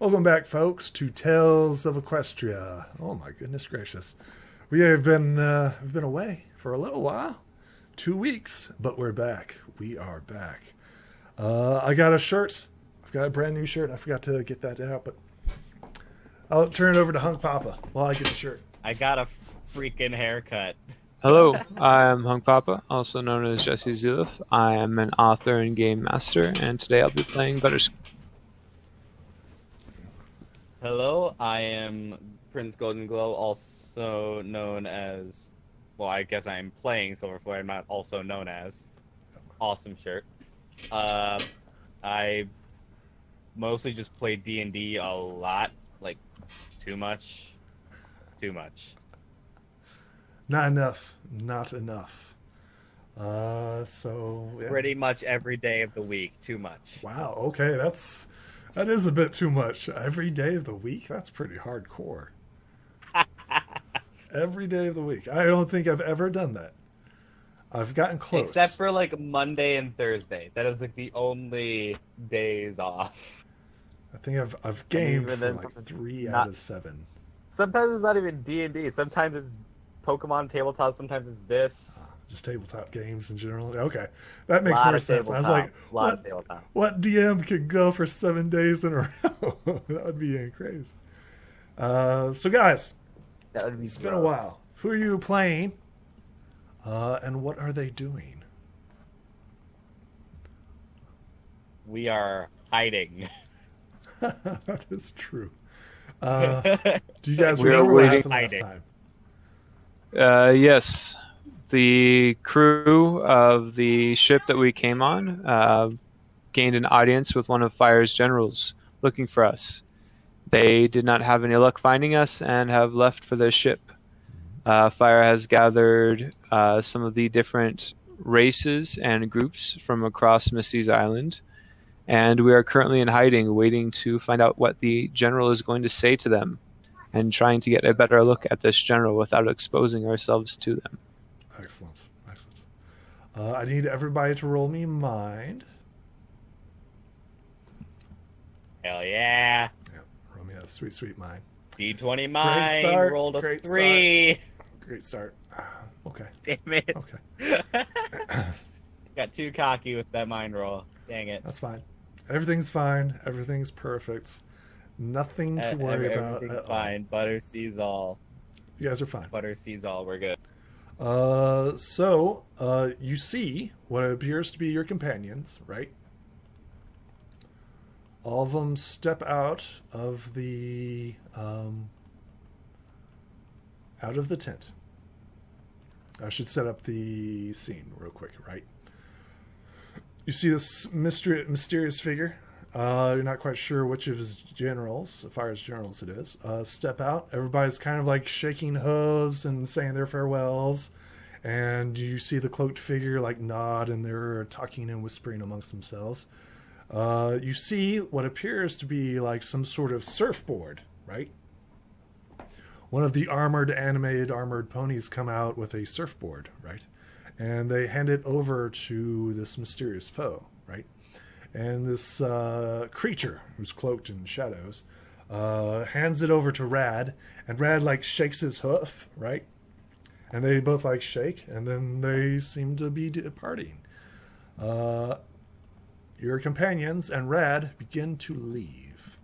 Welcome back, folks, to Tales of Equestria. Oh my goodness gracious, we have been away for a little while, 2 weeks, but we're back. We are back. I got a shirt. I've got a brand new shirt. I forgot to get that out, but I'll turn it over to Hunk Papa while I get the shirt. I got a freaking haircut. Hello, I am Hung Papa, also known as Jesse Zilif. I am an author and game master, and today I'll be playing Butterscotch. Hello, I am Prince Golden Glow, also known as... Well, I guess I'm playing Silverflare, I'm not also known as. Awesome shirt. I mostly just play D&D a lot. Like, too much. Too much. Not enough. Not enough. So yeah. Pretty much every day of the week. Too much. Wow. Okay, that is a bit too much. Every day of the week. That's pretty hardcore. Every day of the week. I don't think I've ever done that. I've gotten close. Except for like Monday and Thursday. That is like the only days off. I think I've gamed for then like 3 not- out of 7. Sometimes it's not even D&D. Sometimes it's Pokemon tabletop. Sometimes it's this. Just tabletop games in general. Okay, that makes Lot more of sense. I was tabletop. like, Lot of tabletop. what DM could go for 7 days in a row? That would be crazy. So guys, That would be it's been a while. Who are you playing? And what are they doing? We are hiding. That is true. Do you guys We are remember what waiting. happened last Hiding. time? Yes, the crew of the ship that we came on gained an audience with one of Fire's generals looking for us. They did not have any luck finding us and have left for their ship. Fire has gathered some of the different races and groups from across Misty's island, and we are currently in hiding, waiting to find out what the general is going to say to them, and trying to get a better look at this general without exposing ourselves to them. Excellent. I need everybody to roll me mind. Hell yeah. Yeah, roll me that sweet mind. D20 mine. start. Rolled a Great 3. Great start. Okay. Damn it. Okay. Got too cocky with that mine roll. Dang it. That's fine. Everything's fine. Everything's perfect. Nothing to worry about. Everything's at all. fine. Butter sees all. You guys are fine. Butter sees all. We're good. So you see what appears to be your companions, right? All of them step out of the tent. I should set up the scene real quick, right? You see this mysterious figure. You're not quite sure which of his generals, Fire's generals it is, step out. Everybody's kind of like shaking hooves and saying their farewells. And you see the cloaked figure like nod, and they're talking and whispering amongst themselves. You see what appears to be like some sort of surfboard, right? One of the animated armored ponies come out with a surfboard, right? And they hand it over to this mysterious foe, right? And this creature, who's cloaked in shadows, hands it over to Rad, and Rad like shakes his hoof, right? And they both like shake, and then they seem to be departing. Your companions and Rad begin to leave.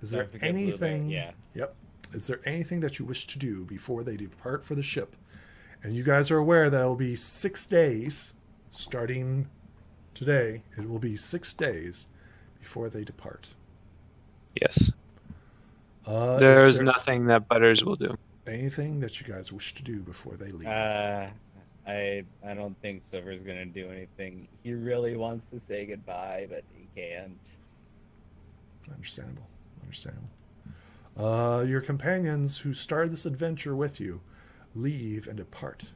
Is there Sorry to get blue anything? there, yeah. Yep. Is there anything that you wish to do before they depart for the ship? And you guys are aware that it will be 6 days, starting today. It will be 6 days before they depart. Yes. is There's there nothing that Butters will do. anything that you guys wish to do before they leave? I don't think Silver's gonna do anything. He really wants to say goodbye, but he can't. Understandable. Your companions who started this adventure with you leave and depart.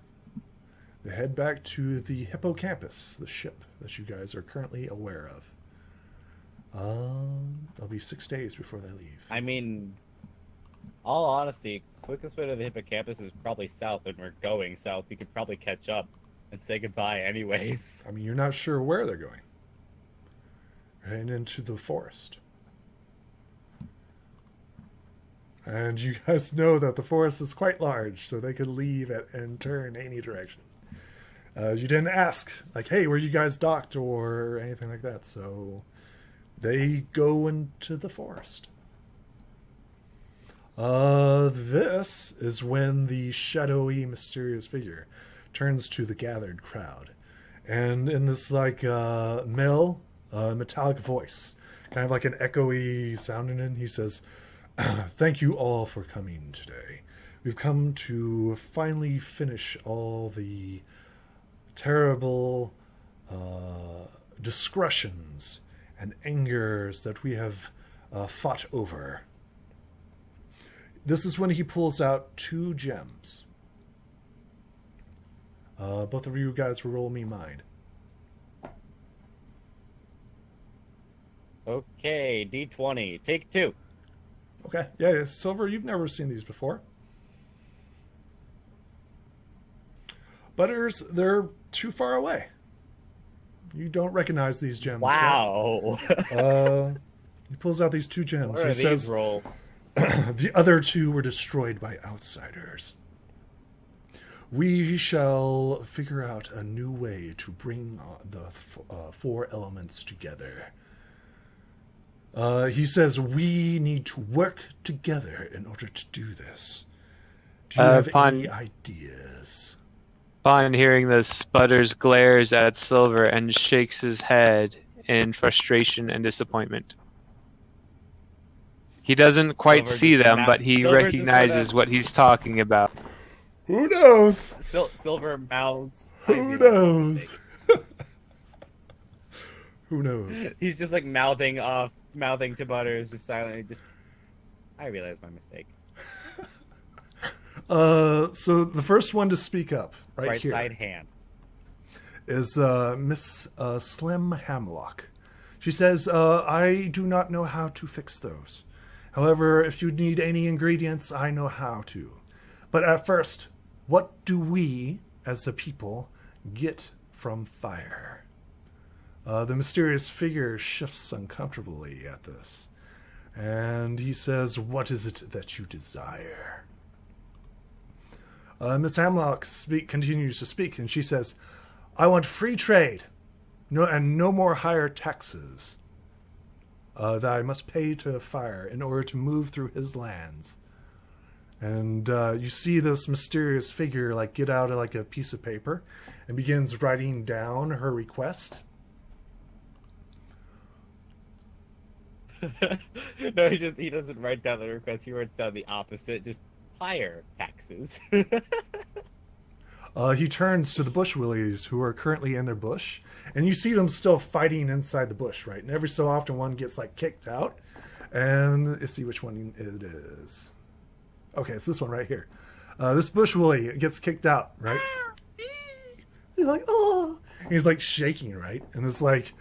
They head back to the hippocampus, the ship that you guys are currently aware of. It'll be 6 days before they leave. I mean, all honesty, quickest way to the hippocampus is probably south, and we're going south. We could probably catch up and say goodbye anyways. I mean, you're not sure where they're going. They're heading into the forest. And you guys know that the forest is quite large, so they could leave and turn any direction. You didn't ask, like, hey, were you guys docked or anything like that, so they go into the forest. This is when the shadowy, mysterious figure turns to the gathered crowd. And in this, like, male, metallic voice, kind of like an echoey sounding in, he says, thank you all for coming today. We've come to finally finish all the terrible discretions and angers that we have fought over. This is when he pulls out 2 gems. Both of you guys will roll me mind. Okay, D20. Take 2. Okay. Yeah, Silver, you've never seen these before. Butters, they're too far away. You don't recognize these gems. Wow. Right? He pulls out these 2 gems. What are these rolls? The other 2 were destroyed by outsiders. We shall figure out a new way to bring the 4 elements together. He says we need to work together in order to do this. Do you have any ideas? Upon hearing this, Butters glares at Silver and shakes his head in frustration and disappointment. He doesn't quite see them, but he recognizes what he's talking about. Who knows? Silver mouths. Who knows? Who knows? He's just like mouthing to Butters, just silently. I realized my mistake. So the first one to speak up, right here, side hand, is Miss Slim Hamlock. She says, "I do not know how to fix those. However, if you need any ingredients, I know how to. But at first, what do we, as a people, get from fire?" The mysterious figure shifts uncomfortably at this. And he says, "What is it that you desire?" Miss Hamlock continues to speak, and she says, "I want free trade, no more higher taxes that I must pay to fire in order to move through his lands." And you see this mysterious figure like get out like a piece of paper and begins writing down her request. No, he doesn't write down the request. He writes down the opposite, just higher taxes. He turns to the bush willies who are currently in their bush, and you see them still fighting inside the bush, right? And every so often one gets like kicked out, and let's see which one it is. Okay, it's this one right here. This bush willie gets kicked out, right? He's like, oh, he's like shaking, right? And it's like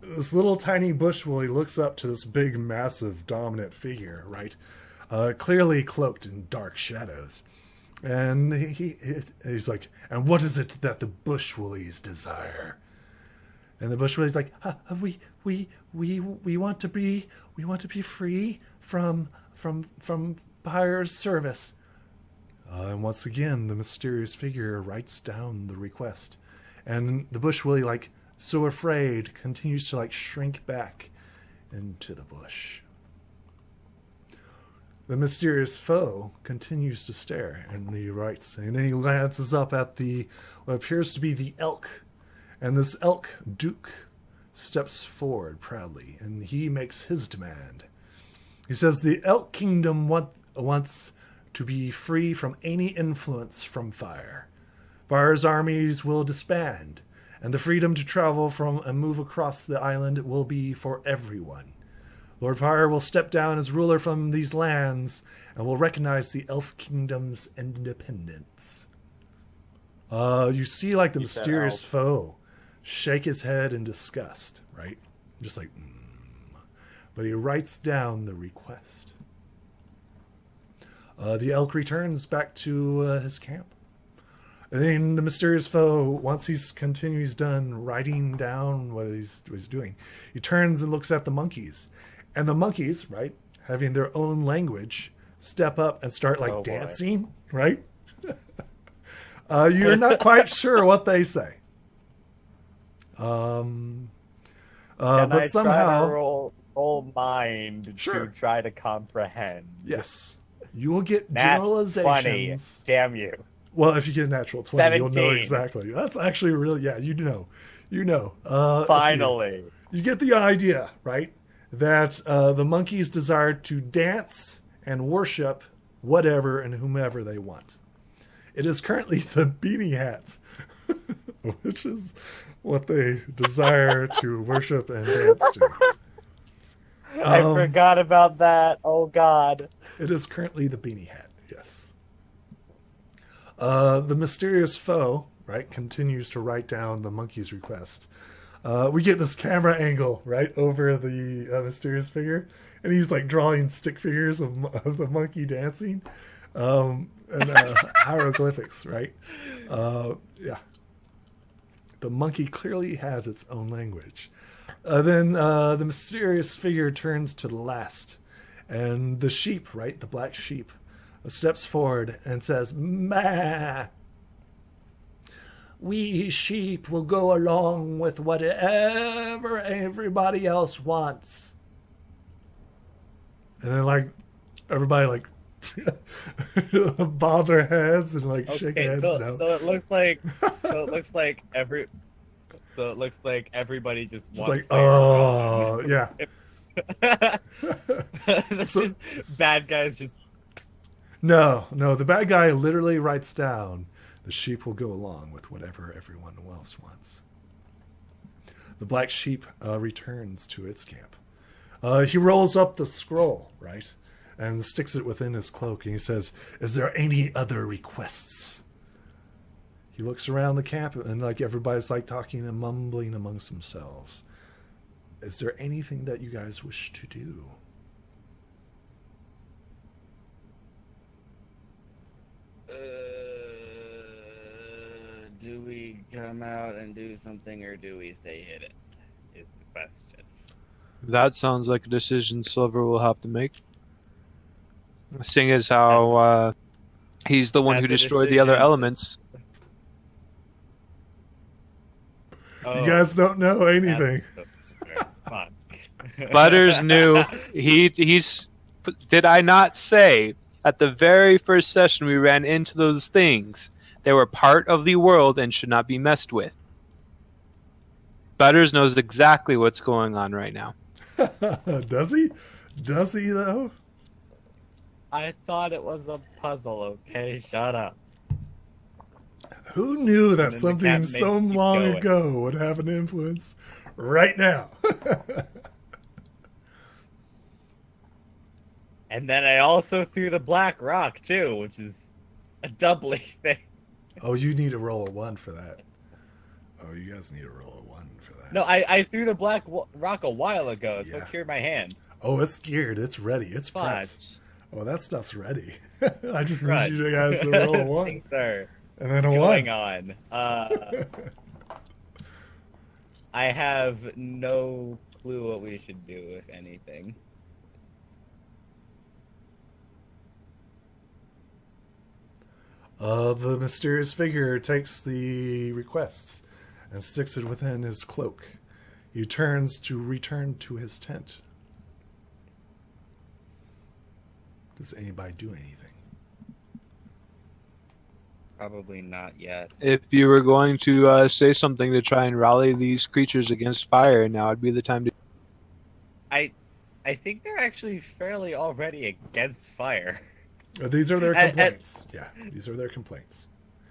this little tiny bush willie looks up to this big, massive, dominant figure, right? Clearly cloaked in dark shadows. And he's like, "And what is it that the bush willies desire?" And the bush willie's like, we want to be free from buyer's service. And once again, the mysterious figure writes down the request, and the bush willie, like so afraid, continues to like shrink back into the bush. The mysterious foe continues to stare, and he writes, and then he glances up at what appears to be the elk, and this elk duke steps forward proudly, and he makes his demand. He says the elk kingdom wants to be free from any influence from fire. Fire's armies will disband, and the freedom to travel from and move across the island will be for everyone. Lord Fire will step down as ruler from these lands and will recognize the Elf Kingdom's independence. You see like the mysterious foe shake his head in disgust, right? Just like, But he writes down the request. The elk returns back to his camp. And then the mysterious foe, once he's done writing down what he's doing, he turns and looks at the monkeys. And the monkeys, right, having their own language, step up and start like Oh, boy. dancing, right? You're not quite sure what they say. Can But I somehow, try to roll mind Sure. to try to comprehend? yes, you will get Nat 20. generalizations. Damn you. Well, if you get a natural 20, you'll know 17. exactly. That's actually really, yeah, you know. Let's see. Finally. You get the idea, right? That the monkeys desire to dance and worship whatever and whomever they want. It is currently the beanie hats, which is what they desire to worship and dance to. I forgot about that. Oh, God. It is currently the beanie hat, yes. The mysterious foe, right, continues to write down the monkey's request. We get this camera angle, right, over the mysterious figure, and he's like drawing stick figures of the monkey dancing, and hieroglyphics, right? Yeah. The monkey clearly has its own language. Then the mysterious figure turns to the last, and the sheep, right, the black sheep, steps forward and says, "Ma, we sheep will go along with whatever everybody else wants." And then, like, everybody, like, bob their heads and, like, shake their heads down. So it looks like everybody just It's wants like, fire. oh, yeah. That's So- just bad guys just No, the bad guy literally writes down, "The sheep will go along with whatever everyone else wants." The black sheep returns to its camp. He rolls up the scroll, right, and sticks it within his cloak, and he says, "Is there any other requests?" He looks around the camp, and like everybody's like talking and mumbling amongst themselves. Is there anything that you guys wish to do? do we come out and do something or do we stay hidden? Is the question. That sounds like a decision Silver will have to make. Seeing as how he's the one who destroyed the other elements. You guys don't know anything. Fuck. Butters knew. He's. Did I not say at the very first session we ran into those things? They were part of the world and should not be messed with. Butters knows exactly what's going on right now. Does he? Does he, though? I thought it was a puzzle, okay? Shut up. Who knew that And then the something cat so made me long go it. ago would have an influence right now? And then I also threw the black rock, too, which is a doubly thing. Oh, you need to roll a 1 for that. Oh, you guys need to roll a 1 for that. No, I threw the black rock a while ago, so Yeah. it cured my hand. Oh, it's geared. It's ready. It's prepped. Fudge. Oh, that stuff's ready. I just Crud. need you guys to roll a 1. Things are And then a going 1. on. I have no clue what we should do, if anything. The mysterious figure takes the requests and sticks it within his cloak. He turns to return to his tent. Does anybody do anything? Probably not yet. If you were going to say something to try and rally these creatures against fire, now would be the time to. I think they're actually fairly already against fire. These are their complaints. Yeah, these are their complaints.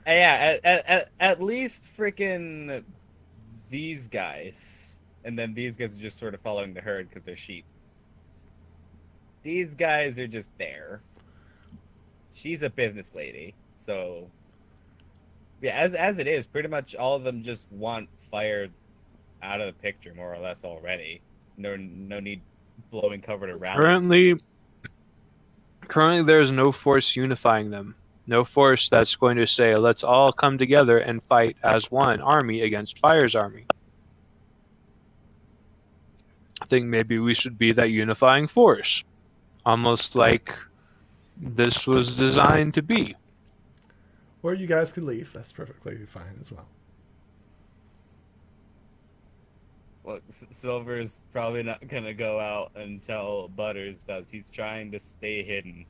Yeah, at least freaking these guys. And then these guys are just sort of following the herd because they're sheep. These guys are just there. She's a business lady, so yeah. As it is, pretty much all of them just want fire out of the picture, more or less already. No need blowing cover to rally. Currently, there is no force unifying them. No force that's going to say, let's all come together and fight as one army against Fire's army. I think maybe we should be that unifying force. Almost like this was designed to be. Or you guys could leave. That's perfectly fine as well. Look, Silver's probably not gonna go out until Butters does. He's trying to stay hidden.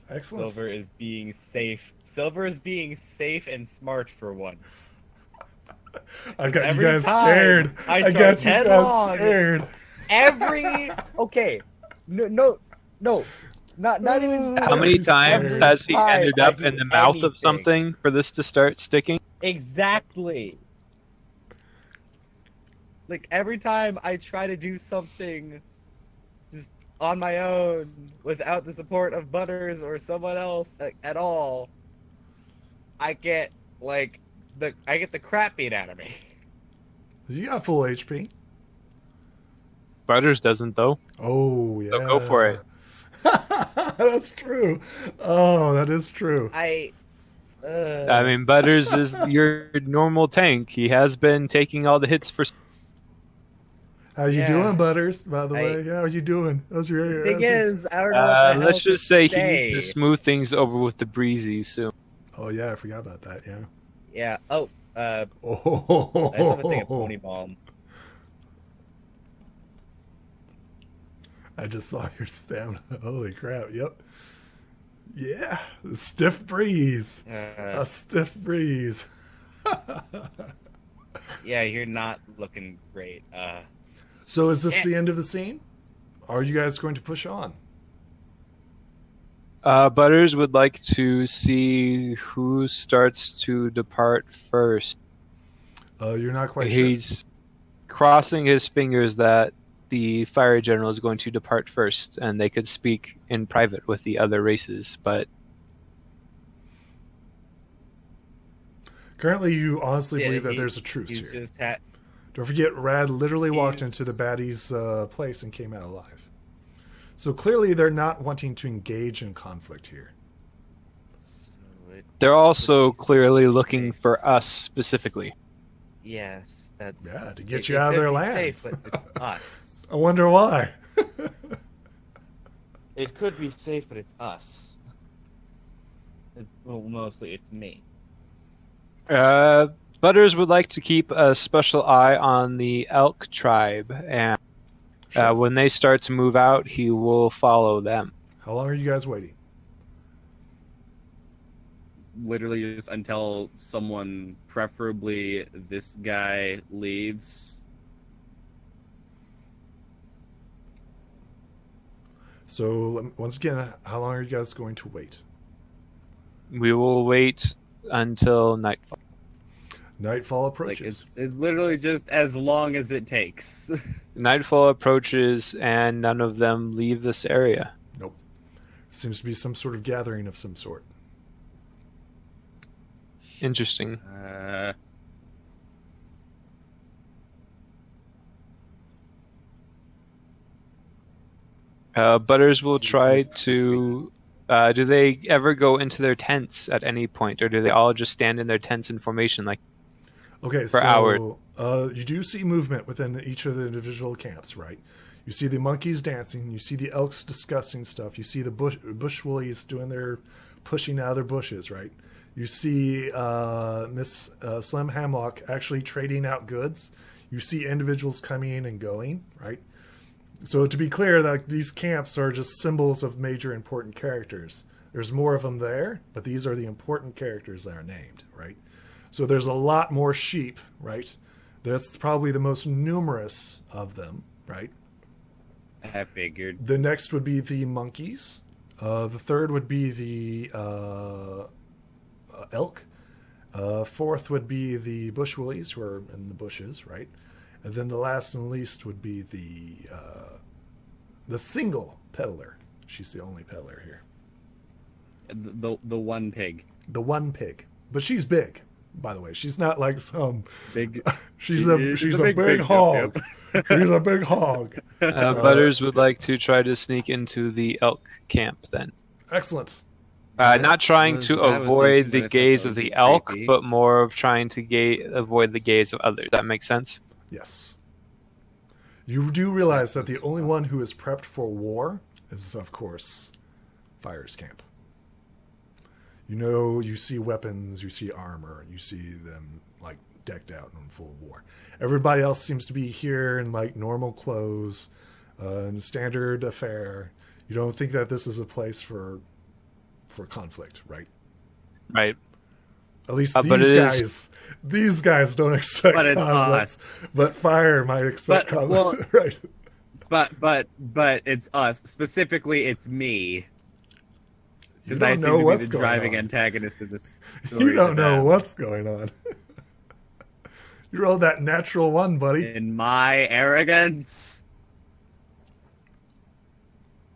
Excellent. Silver is being safe. Silver is being safe and smart for once. I got Every you guys time scared. I I got charge you guys headlong. scared. Okay, no, not even. How many She's times scared. has he Time ended I up do in the mouth anything. of something for this to start sticking? Exactly. Like every time I try to do something just on my own without the support of Butters or someone else at all, I get the crap beat out of me. You got full HP. Butters doesn't, though. Oh, yeah. So go for it. That's true. Oh, that is true. I mean, Butters is your normal tank. He has been taking all the hits for... How you Yeah. doing, Butters? By the way, how are you doing? How's your? The thing is, I don't know what the hell let's to just say he say. needs to smooth things over with the breezy soon. Oh yeah, I forgot about that. Yeah. Yeah. Oh. I Oh. have a thing of pony balm. I just saw your stamina. Holy crap! Yep. Yeah, a stiff breeze. A stiff breeze. Yeah, you're not looking great. So is this the end of the scene? Are you guys going to push on? Butters would like to see who starts to depart first. You're not quite sure. He's crossing his fingers that the fire general is going to depart first, and they could speak in private with the other races, but... Currently, you honestly Yeah, believe that there's a truce he's here. just Don't forget, Rad literally walked He's- into the baddie's place and came out alive. So clearly they're not wanting to engage in conflict here. They're also He's clearly safe. looking for us specifically. Yes, that's Yeah, to get it- you it out of could their be lands. Safe, but it's us. I wonder why. It could be safe, but it's us. Well, mostly it's me. Butters would like to keep a special eye on the elk tribe, and Sure. when they start to move out, he will follow them. How long are you guys waiting? Literally just until someone, preferably this guy, leaves. So once again, how long are you guys going to wait? We will wait until nightfall. Nightfall Like approaches. it's literally just as long as it takes. Nightfall approaches, and none of them leave this area. Nope. Seems to be some sort of gathering of some sort. Interesting. Butters will try to... do they ever go into their tents at any point, or do they all just stand in their tents in formation like... Okay, For so hours. You do see movement within each of the individual camps, right? You see the monkeys dancing. You see the elks discussing stuff. You see the bush woolies doing their pushing out of their bushes, right? You see Miss Slim Hamlock actually trading out goods. You see individuals coming in and going, right? So to be clear, that these camps are just symbols of major important characters. There's more of them there, but these are the important characters that are named, right? So there's a lot more sheep, right? That's probably the most numerous of them, right? I figured. The next would be the monkeys. The third would be the elk. Fourth would be the bush woolies, who are in the bushes, right? And then the last and least would be the single peddler. She's the only peddler here. The one pig. The one pig, but she's big. By the way, she's not like some Big. she's a big hog. She's a big hog. Butters would like to try to sneak into the elk camp then. Excellent. Not trying was to what I was avoid thinking, the but I thought gaze that of would the be elk, creepy. but more of trying to avoid the gaze of others. That makes sense? Yes. You do realize that the only one who is prepped for war is, of course, Fire's camp. You see weapons, you see armor, you see them, like, decked out and full of war. Everybody else seems to be here in, like, normal clothes, standard affair. You don't think that this is a place for conflict, right? Right. At least But these guys don't expect But it's conflict. us. But Fire might expect conflict, well, right? But it's us. Specifically, it's me. You Because I don't seem know to be what's the going driving on. antagonist of this story. You don't to know them. what's going on. You rolled that natural one, buddy. In my arrogance.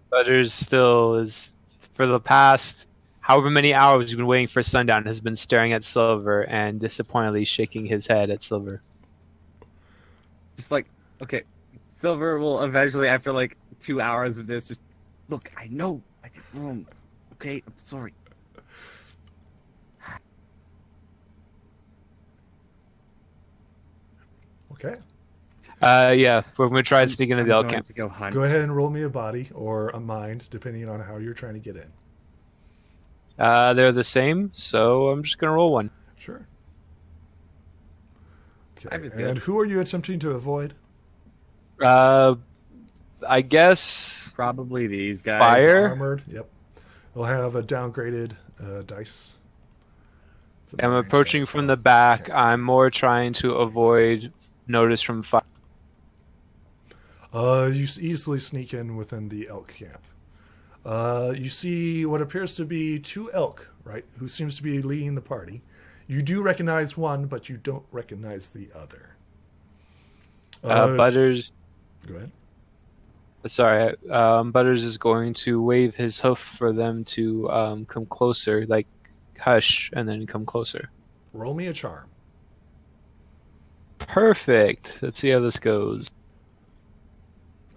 Butters still is, for the past however many hours we've been waiting for sundown, has been staring at Silver and disappointedly shaking his head at Silver. Just like, okay, Silver will eventually, after like 2 hours of this, just look. I know I did wrong. Okay, I'm sorry. Okay. Yeah, we're gonna try sneaking into the elk going camp. to go hunt. Go ahead and roll me a body or a mind, depending on how you're trying to get in. They're the same, so I'm just gonna roll one. Sure. Five Okay. is good. And who are you attempting to avoid? I guess Probably these guys. Fire? Armored. Yep. They'll have a downgraded dice. It's a I'm nine, approaching so- from the back. Okay. I'm more trying to avoid notice from Fire. You easily sneak in within the elk camp. You see what appears to be 2 elk, right? Who seems to be leading the party. You do recognize one, but you don't recognize the other. Butters. Go ahead. Sorry, Butters is going to wave his hoof for them to come closer, like hush, and then come closer. Roll me a charm. Perfect. Let's see how this goes.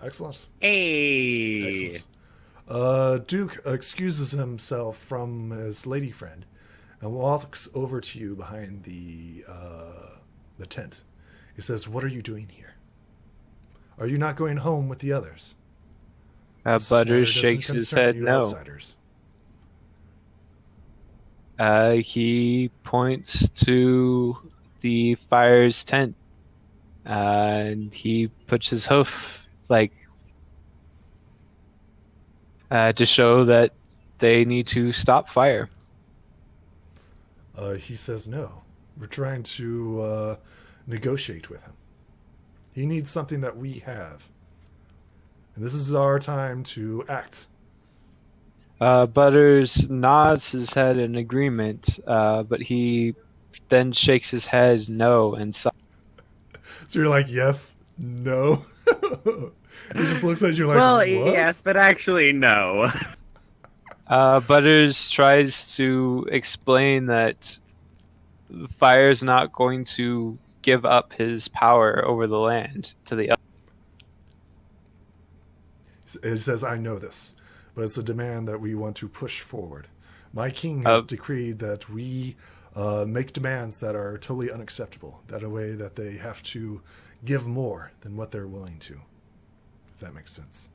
Excellent. Hey. Excellent. Duke excuses himself from his lady friend and walks over to you behind the tent. He says, "What are you doing here? Are you not going home with the others?" This matter Butters doesn't shakes his concern head you no. outsiders." He points to the Fire's tent, and he puts his hoof, like, to show that they need to stop Fire. He says, "No. We're trying to negotiate with him. He needs something that we have. And this is our time to act." Butters nods his head in agreement, but he then shakes his head no and So you're like, "Yes, no." He just looks at you like, Well, "What?" yes, but actually, no. Butters tries to explain that Fire's not going to give up his power over the land to the elk. He says, "I know this, but it's a demand that we want to push forward. My king has decreed that we make demands that are totally unacceptable, that a way that they have to give more than what they're willing to, if that makes sense."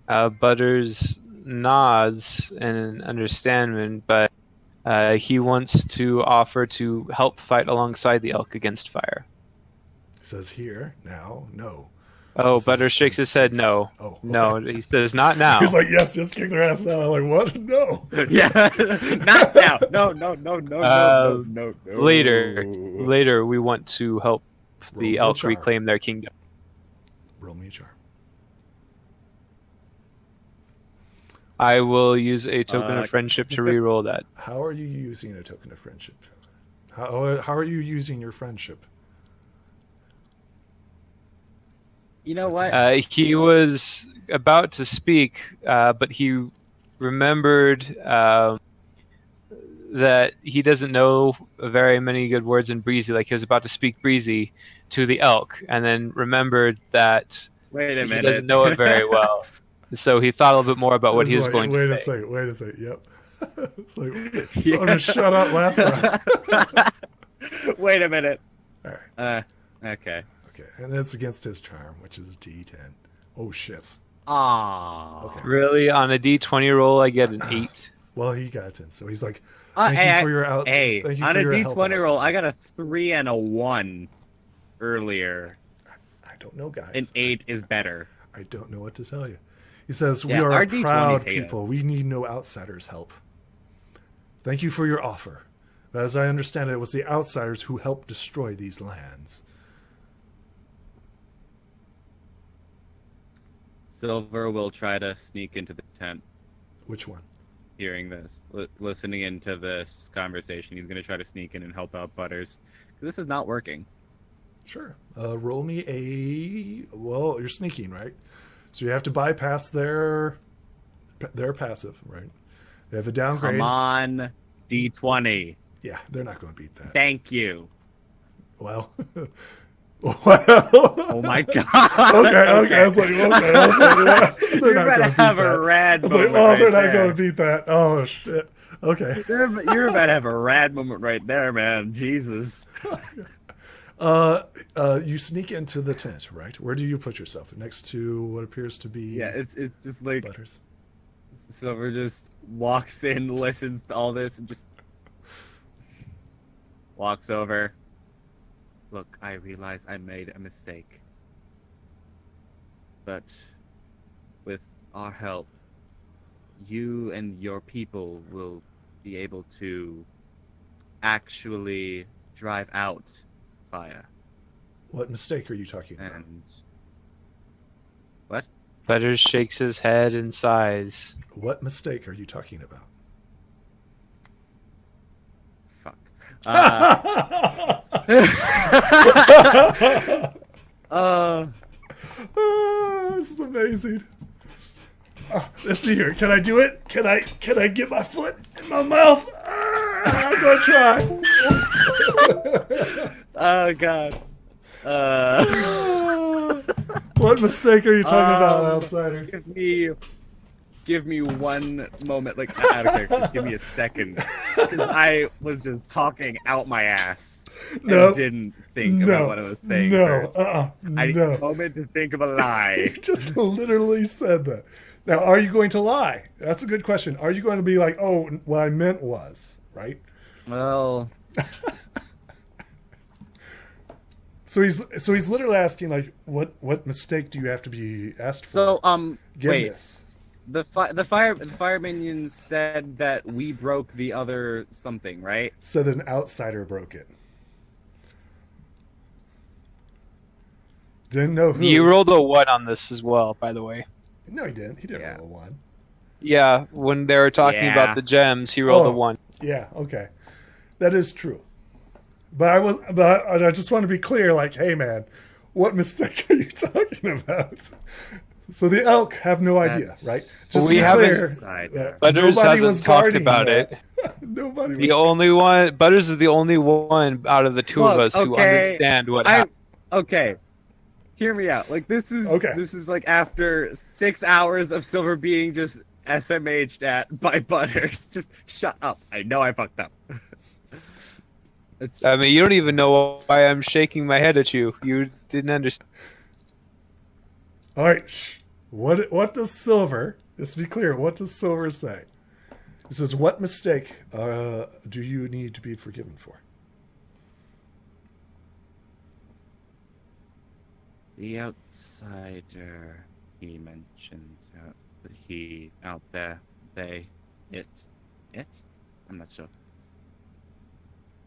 Butters nods in understanding, but he wants to offer to help fight alongside the elk against Fire. He says, "Here, now, no." Oh, This Butters is- shakes his head no. Oh, No, okay. he says not now. He's like, "Yes, just kick their ass now." I'm like, "What? No." Yeah, not now. No. Later, we want to help the Roll elk charm. reclaim their kingdom. Roll me a charm. I will use a token of friendship to re-roll that. How are you using a token of friendship? How are you using your friendship? You know what? He was about to speak, but he remembered that he doesn't know very many good words in Breezy. Like, he was about to speak Breezy to the elk, and then remembered that Wait a he minute. doesn't know it very well. So he thought a little bit more about what he was going Wait to a say. second. Wait a second. Yep. It's like, I'm gonna shut up last time. Wait a minute. All right. Okay. Okay, and it's against his charm, which is a D10. Oh shit. Ah. Okay. Really, on a D20 roll, I get an 8. Well, he got a 10, so he's like, thank you for your out. Hey, Thank you on for a your help D20 roll, outs. I got a 3 and a 1 earlier. I don't know, guys. An 8 is better. I don't know what to tell you. He says, we Yeah, are our a D20s proud hate people. us. We need no outsiders' help. Thank you for your offer. But as I understand it was the outsiders who helped destroy these lands. Silver will try to sneak into the tent. Which one? Hearing this, listening into this conversation, he's going to try to sneak in and help out Butters. This is not working. Sure. Roll me a... Well, you're sneaking, right? So you have to bypass their passive, right? They have a downgrade. Come on, D20. Yeah, they're not going to beat that. Thank you. Well... Oh my god. Okay. I was like, what? They're You're not about to going to beat have that. a rad I was like, moment oh, right they're not there. going to beat that. Oh, shit. Okay. You're about to have a rad moment right there, man. Jesus. You sneak into the tent, right? Where do you put yourself? Next to what appears to be Yeah, it's just like Butters. Silver just walks in, listens to all this, and just walks over. Look, I realize I made a mistake. But with our help, you and your people will be able to actually drive out fire. What mistake are you talking about? And what? Butters shakes his head and sighs. What mistake are you talking about? Fuck. This is amazing. Let's see here. Can I do it? Can I get my foot in my mouth? I'm gonna try. Oh god. What mistake are you talking about, outsiders? Give me one moment, like out of character. Give me a second, because I was just talking out my ass and didn't think about what I was saying first. I need a moment to think of a lie. You just literally said that. Now, are you going to lie? That's a good question. Are you going to be like, oh, what I meant was, right? Well, So he's literally asking, like, what mistake do you have to be asked for? so Get wait. this. The fire minions said that we broke the other something, right? Said an outsider broke it. Didn't know who. You rolled a 1 on this as well, by the way. No, he didn't. He didn't Yeah. roll a 1. Yeah, when they were talking Yeah. about the gems, he rolled a Oh. 1. Yeah, okay. That is true. But I just want to be clear, like, hey man, what mistake are you talking about? So the elk have no idea, That's- right? Well, Just we to be haven't- clear, Outsider. Butters nobody hasn't was talked guarding about that. it. Nobody The was. only one, Butters is the only one out of the two of Look, us who okay, understand what happened. Okay, hear me out. Like this is like after 6 hours of Silver being just SMH'd at by Butters. Just shut up. I know I fucked up. It's I mean, you don't even know why I'm shaking my head at you. You didn't understand. All right. Shh. What does Silver? Let's be clear. What does Silver say? It says, "What mistake do you need to be forgiven for?" the outsider he mentioned. He out there. They. It. I'm not sure.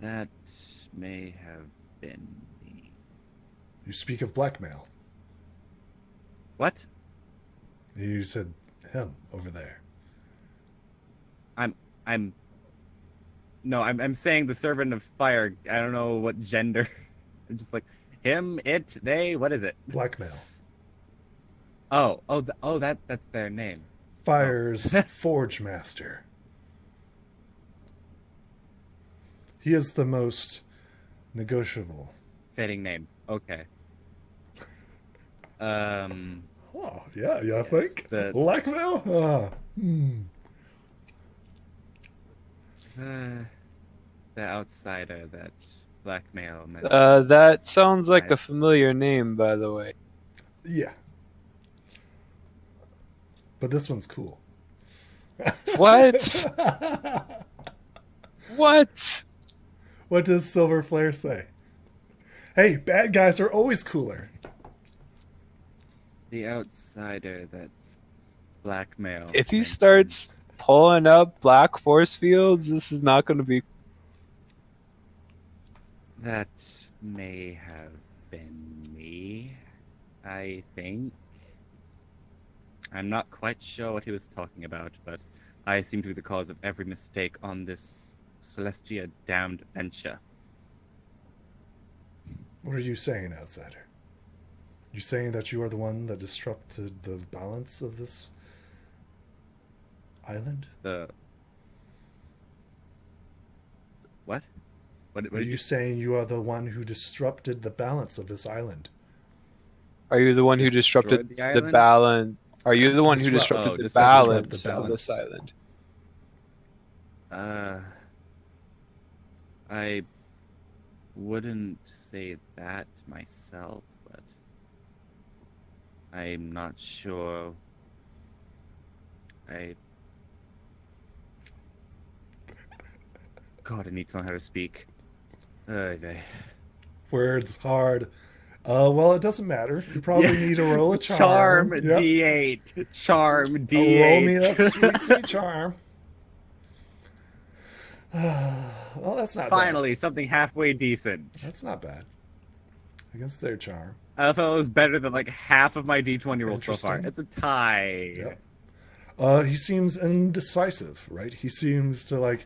That may have been me. You speak of blackmail. What? You said him over there. I'm saying the servant of fire. I don't know what gender. I'm just like him, it, they. What is it? Blackmail. That's their name. Fire's Forge Master. He is the most negotiable. Fitting name. Okay. Oh, yeah, you Yes, think? the- Blackmail? The outsider that blackmail meant. That sounds like Right. a familiar name, by the way. Yeah. but this one's cool. What? What? What does Silver Flare say? Hey, bad guys are always cooler. The outsider that blackmail. If he mentioned. starts pulling up black force fields, this is not going to be. That may have been me, I think. I'm not quite sure what he was talking about, but I seem to be the cause of every mistake on this Celestia damned venture. What are you saying, outsider? You saying that you are the one that disrupted the balance of this island? What? What Are did you saying you are the one who disrupted the balance of this island? Are you the one who Destroyed disrupted the the island? balance? Are you the one who Disrupt- disrupted the disrupt balance the of this balance. island? I wouldn't say that myself, but I'm not sure. God, I need to know how to speak. Words hard. Well, it doesn't matter. You probably need to roll a charm. Yep. D8. Charm Oh, roll me D8. that sweet, sweet charm. Well, that's not Finally, something halfway decent. bad. That's not bad. Against their charm. I felt it was better than like half of my D20 rolls so far. Interesting. It's a tie. Yep. He seems indecisive, right? He seems to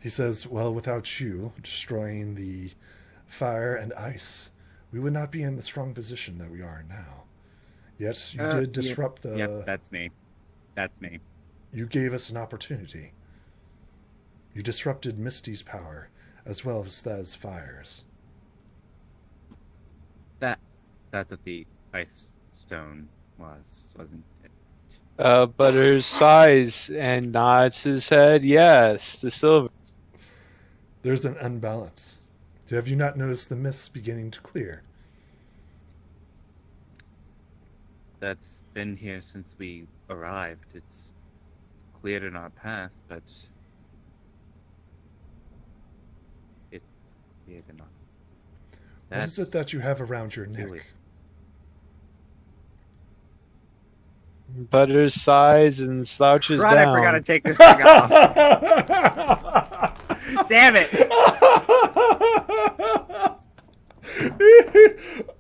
he says, well, without you destroying the fire and ice, we would not be in the strong position that we are now. Yet you did disrupt the... Yep, that's me. That's me. You gave us an opportunity. You disrupted Misty's power, as well as Thaz's fires. That's what the ice stone was, wasn't it? Butters sighs and nods his head yes to Silver. There's an unbalance. Have you not noticed the mists beginning to clear? That's been here since we arrived. It's cleared in our path, but it's cleared in our... What is it that you have around your neck? Really- Butters sighs and slouches Right, down. I forgot to take this thing off. Damn it!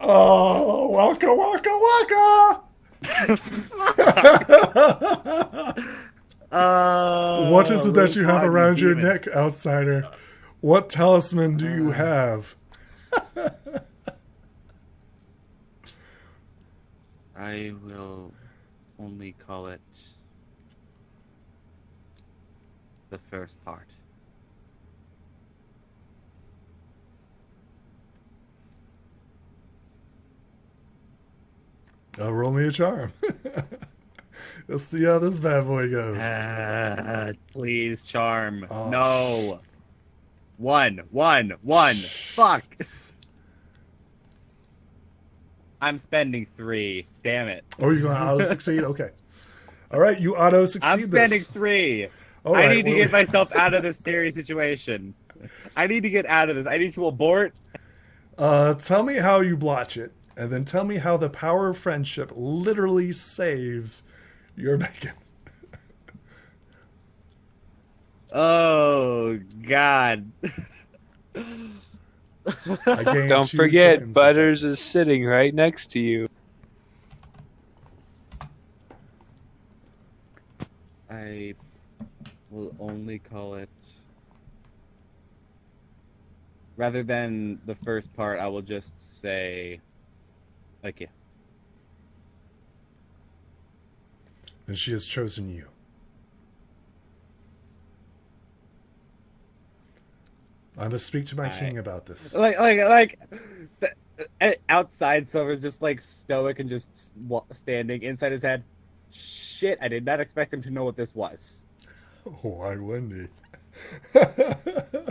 Oh, waka waka waka! What is it that you have around your neck, outsider? What talisman do you have? I will only call it the first part. Roll me a charm. Let's see how this bad boy goes. Please, charm. Oh. No. One. Fuck. I'm spending 3. Damn it. Oh, you're going to auto succeed? Okay. All right, you auto succeed. I'm spending 3. All I right, need to get myself out of this serious situation. I need to get out of this. I need to abort. Tell me how you blotch it, and then tell me how the power of friendship literally saves your bacon. Oh, God. I gained Don't 2 forget, tokens. Butters is sitting right next to you. I will only call it... Rather than the first part, I will just say a gift. And she has chosen you. I must speak to my king about this. Outside, Silver's just like stoic and just standing. Inside his head, shit, I did not expect him to know what this was. Why wouldn't he?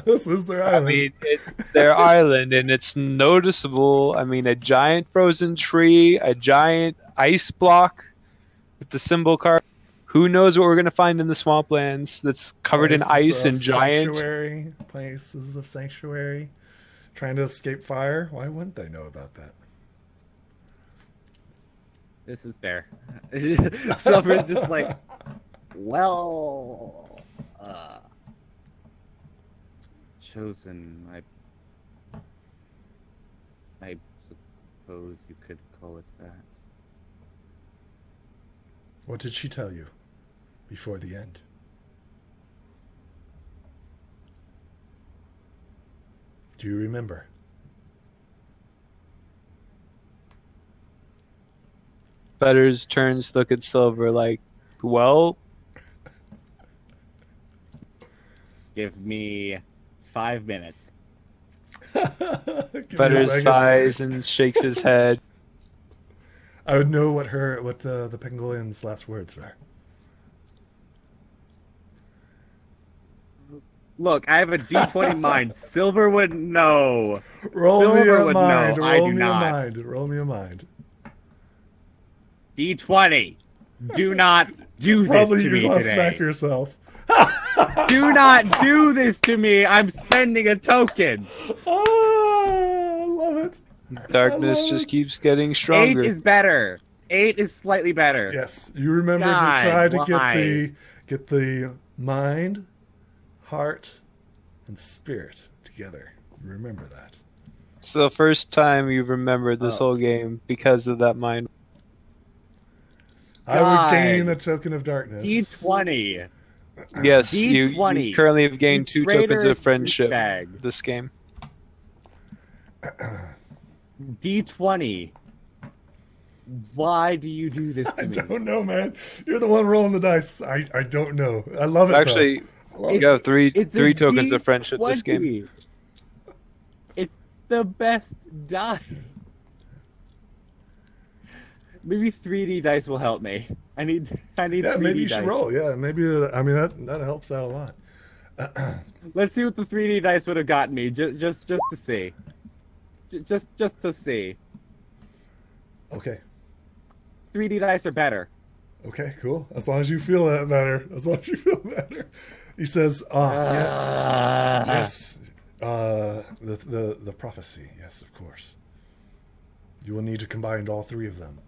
This is their I island. mean, it's their island, and it's noticeable. I mean, a giant frozen tree, a giant ice block with the symbol card. Who knows what we're going to find in the swamplands that's covered in ice and giant. Places of sanctuary. Trying to escape fire. Why wouldn't they know about that? This is fair. Silver's just like, well, chosen. I suppose you could call it that. What did she tell you before the end? Do you remember? Butters turns to look at Silver like, well, Give me 5 minutes. Butters sighs and shakes his head. I would know what the Pangolian's last words were. Look, I have a D20 mind. Silver would know. Roll me Silver a would mind. know. I Roll do me not. a mind. Roll me a mind. D20. Do not do this Probably to me you want to today. smack yourself. Do not do this to me. I'm spending a token. Oh, love it. Darkness just keeps getting stronger. 8 is better. 8 is slightly better. Yes, you remember God, to try to why? get the mind, heart, and spirit together. You remember that. It's the first time you've remembered this whole game because of that mind. I would God. gain a token of darkness. D20. Yes, you D20. currently have gained 2 tokens of friendship douchebag. this game. D20. Why do you do this to I me? don't know, man. You're the one rolling the dice. I don't know. I love it. Actually, though. you have three It's a tokens of friendship this game. D20. It's the best die. Maybe 3D dice will help me. I need Yeah, 3D maybe you dice. should roll. Yeah, maybe. I mean, that helps out a lot. Let's see what the 3D dice would have gotten me. Just to see. Just to see. Okay. 3D dice are better. Okay, cool. As long as you feel that better. As long as you feel better. He says, yes. The prophecy. Yes, of course. You will need to combine all 3 of them.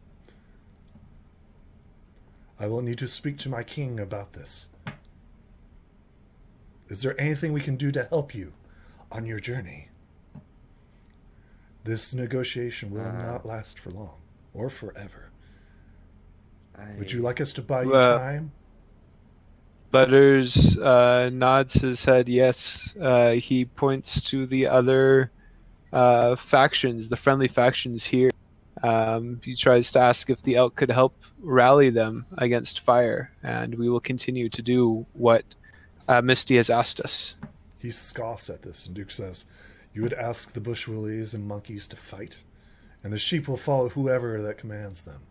I will need to speak to my king about this. Is there anything we can do to help you on your journey? This negotiation will not last for long or forever. Would you like us to buy you time? Butters nods his head yes. He points to the other factions, the friendly factions here. He tries to ask if the elk could help rally them against fire, and we will continue to do what Misty has asked us. He scoffs at this, and Duke says, you would ask the bush willies and monkeys to fight, and the sheep will follow whoever that commands them.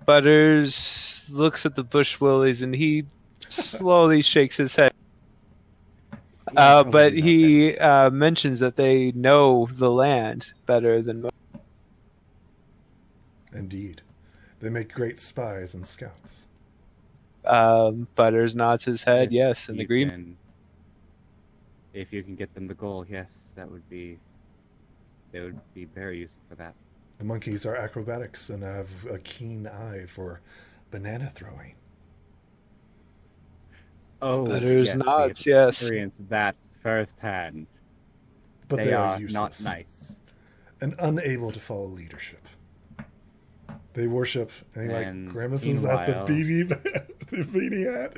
Butters looks at the bush willies, and he slowly shakes his head. But he mentions that they know the land better than most. Indeed. They make great spies and scouts. Butters nods his head, yes, in you agreement. can- If you can get them the goal, yes, they would be very useful for that. The monkeys are acrobatics and have a keen eye for banana throwing. Oh, Butters yes, we nods, have yes. experienced that firsthand. But They they are are useless not nice. and unable to follow leadership. They worship and And like grimaces at the meanwhile- beanie hat.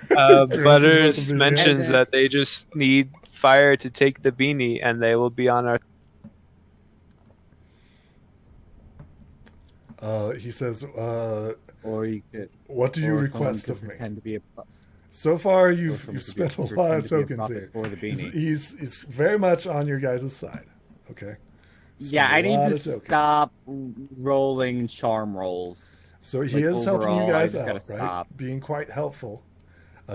Butters beanie mentions hat. that they just need fire to take the beanie, and they will be on our. He says, Or you could. what do you or someone request could of me? pretend to be a. So far, or you've someone could spent be- a lot of pretend to be a tokens puppet here. for the beanie. He's very much on your guys' side. Okay. Yeah, Spent a I need lot to of tokens. stop rolling charm rolls. So he Like, is helping overall, you I guys just out, gotta right? stop. Being quite helpful.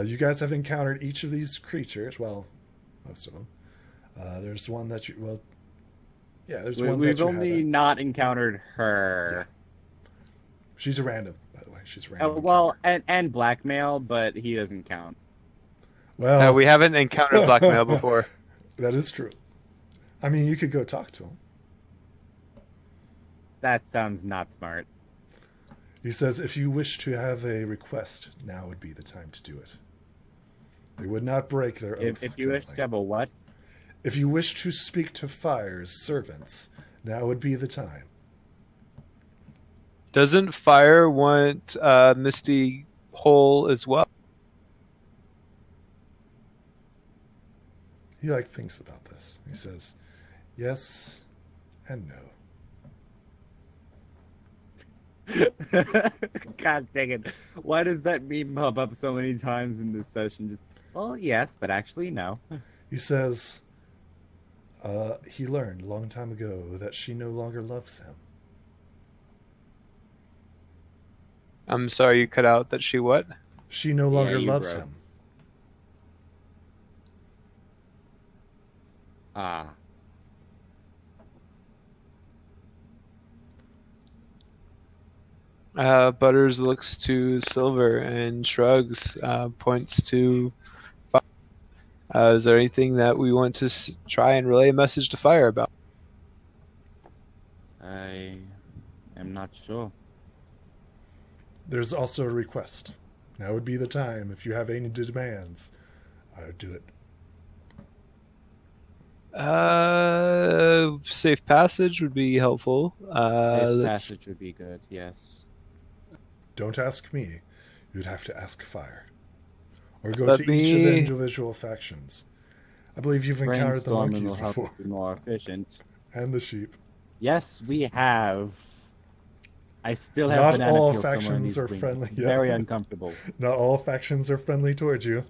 You guys have encountered each of these creatures. Well, most of them. There's one that Yeah, there's one that We've you only haven't. not encountered her. She's a random, by the way. She's a random. Well, encounter. and blackmail, but he doesn't count. Well, We haven't encountered blackmail before. that is true. I mean, you could go talk to him. That sounds not smart. He says, if you wish to have a request, now would be the time to do it. They would not break their oath. If you wish to have a what? If you wish to speak to Fire's servants, now would be the time. Doesn't Fire want Misty whole as well? He thinks about this. He says, yes and no. God dang it. Why does that meme pop up so many times in this session? Just, well, yes, but actually, no. He says, he learned a long time ago that she no longer loves him. I'm sorry, you cut out that she what? She no longer you loves broke. him. Ah. Butters looks to Silver and shrugs, points to Fire. Is there anything that we want to try and relay a message to Fire about? I am not sure. There's also a request. Now would be the time. If you have any demands, I would do it. Safe passage would be helpful. Safe passage would be good, yes. Don't ask me. You'd have to ask Fire. Or go Let to each of the me- individual factions. I believe you've encountered the Brainstorming monkeys will help before. us be more efficient. And the sheep. Yes, we have. I still have Not banana all peel somewhere in factions these are wings. friendly, It's yeah. very uncomfortable. Not all factions are friendly towards you.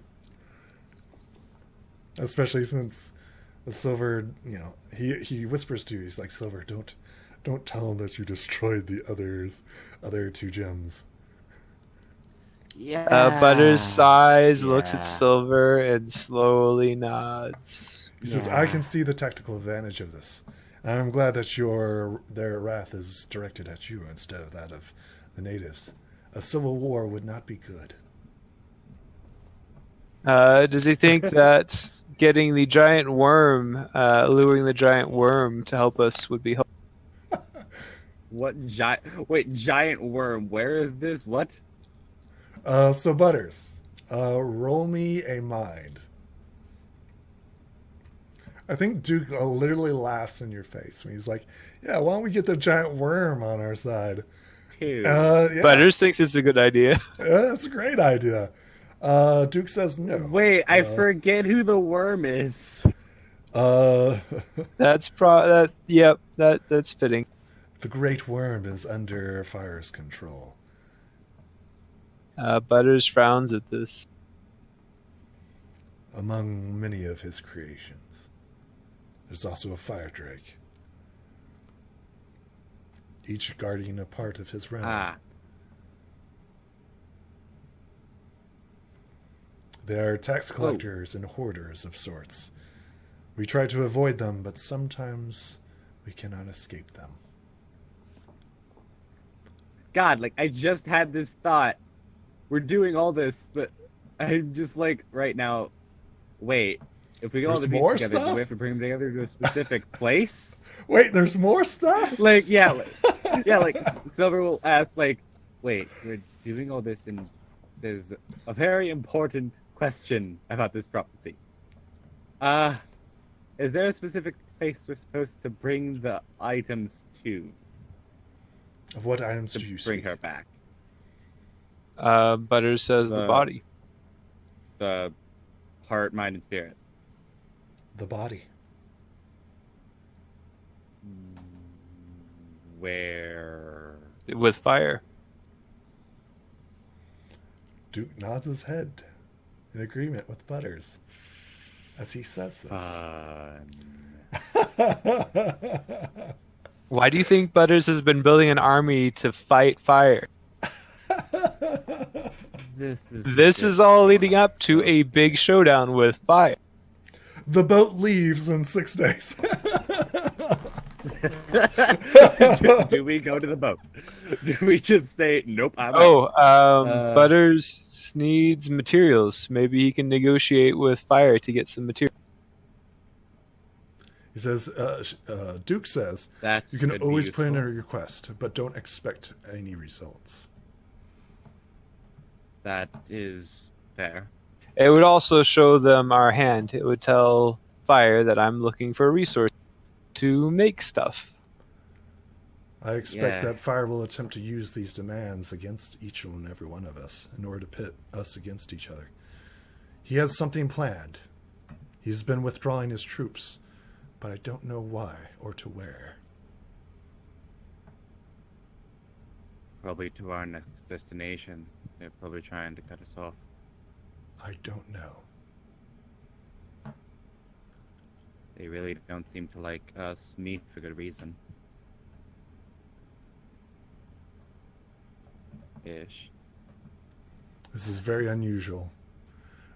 Especially since the Silver, he whispers to you, he's like, Silver, don't tell him that you destroyed the other two gems. Yeah. Butters sighs, looks Yeah. at Silver, and slowly nods. He says, I can see the tactical advantage of this. And I'm glad that their wrath is directed at you instead of that of the natives. A civil war would not be good. Does he think that getting the giant worm, luring the giant worm to help us would be helpful? What giant worm? Where is this? What? So Butters, roll me a mind. I think Duke literally laughs in your face when he's like, yeah, why don't we get the giant worm on our side? Two. Yeah, Butters thinks it's a good idea. that's a great idea. Duke says no. Wait, I forget who the worm is. That's that's fitting. The great worm is under Fire's control. Butters frowns at this. Among many of his creations, there's also a fire drake, each guarding a part of his realm. Ah. They are tax collectors and hoarders of sorts. We try to avoid them, but sometimes we cannot escape them. God, I just had this thought. We're doing all this, but I'm just right now. Wait, if we get all There's the more beats together, do stuff? we have to bring them together to a specific place? Wait, there's more stuff? Silver will ask, wait, we're doing all this, and there's a very important question about this prophecy. Is there a specific place we're supposed to bring the items to Of what items do you bring speak? her back? Butters says the body. The heart, mind, and spirit. The body. Where? With Fire. Duke nods his head in agreement with Butters as he says this. Why do you think Butters has been building an army to fight Fire? This Is all leading up to a big showdown with Fire. The boat leaves in 6 days. Do we go to the boat? Do we just say, nope, I'm out? Oh, Butters needs materials. Maybe he can negotiate with Fire to get some material. He says, Duke says, That you can could be always put in useful. a request, but don't expect any results. That is fair. It would also show them our hand. It would tell Fire that I'm looking for a resource to make stuff. I expect Yeah. that Fire will attempt to use these demands against each and every one of us in order to pit us against each other. He has something planned. He's been withdrawing his troops, but I don't know why or to where. Probably to our next destination. They're probably trying to cut us off. I don't know. They really don't seem to like us, me, for good reason. Ish. This is very unusual.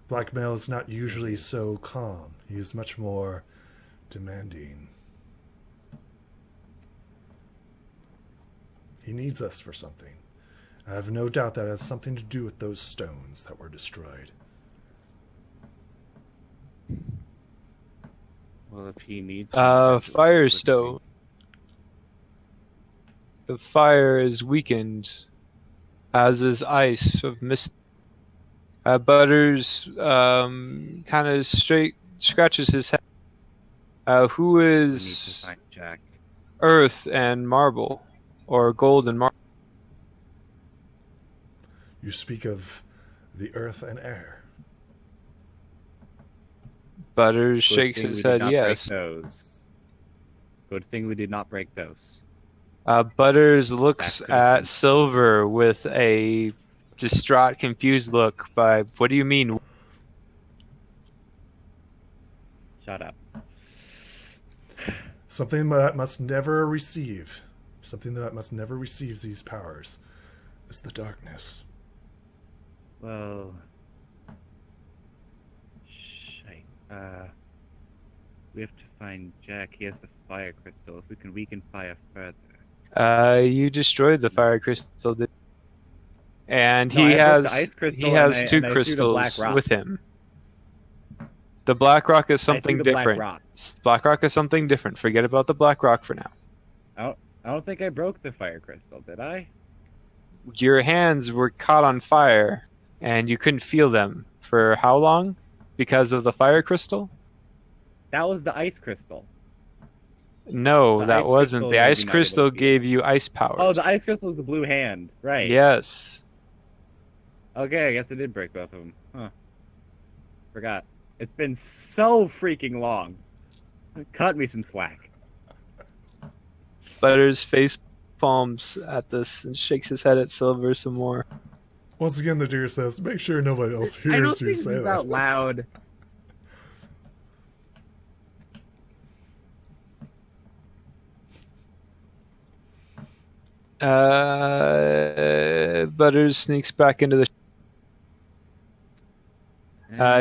Blackmail is not usually so calm. He is much more demanding. He needs us for something. I have no doubt that has something to do with those stones that were destroyed. Well, if he needs them, I guess it was Firestone. The fire is weakened, as is ice of mist. Butters kind of straight scratches his head. Who We need to is find Jack. earth and marble, or gold and marble? You speak of the earth and air. Butters Good shakes thing his we did head not yes. break those. Good thing we did not break those. Butters looks That could've been- at Silver with a distraught, confused look. By what do you mean? Shut up. Something that must never receive. Something that must never receive these powers is the darkness. Well, shite. We have to find Jack. He has the fire crystal. If we can weaken fire further. You destroyed the fire crystal, and No, he I broke has the ice crystal he has and I- two and I threw the black crystals rock. with him. The black rock is I threw something the black different. rock. Black rock is something different. Forget about the black rock for now. I don't think I broke the fire crystal, did I? Your hands were caught on fire, and you couldn't feel them for how long? Because of the fire crystal? That was the ice crystal. No, The that ice wasn't. crystal The made ice you not able to crystal feel. gave you ice powers. Oh, the ice crystal was the blue hand. Right. Yes. Okay, I guess I did break both of them. Huh. Forgot. It's been so freaking long. Cut me some slack. Butters face palms at this and shakes his head at Silver some more. Once again, the deer says, make sure nobody else I don't hears you think this say is that. out loud. Butters sneaks back into the.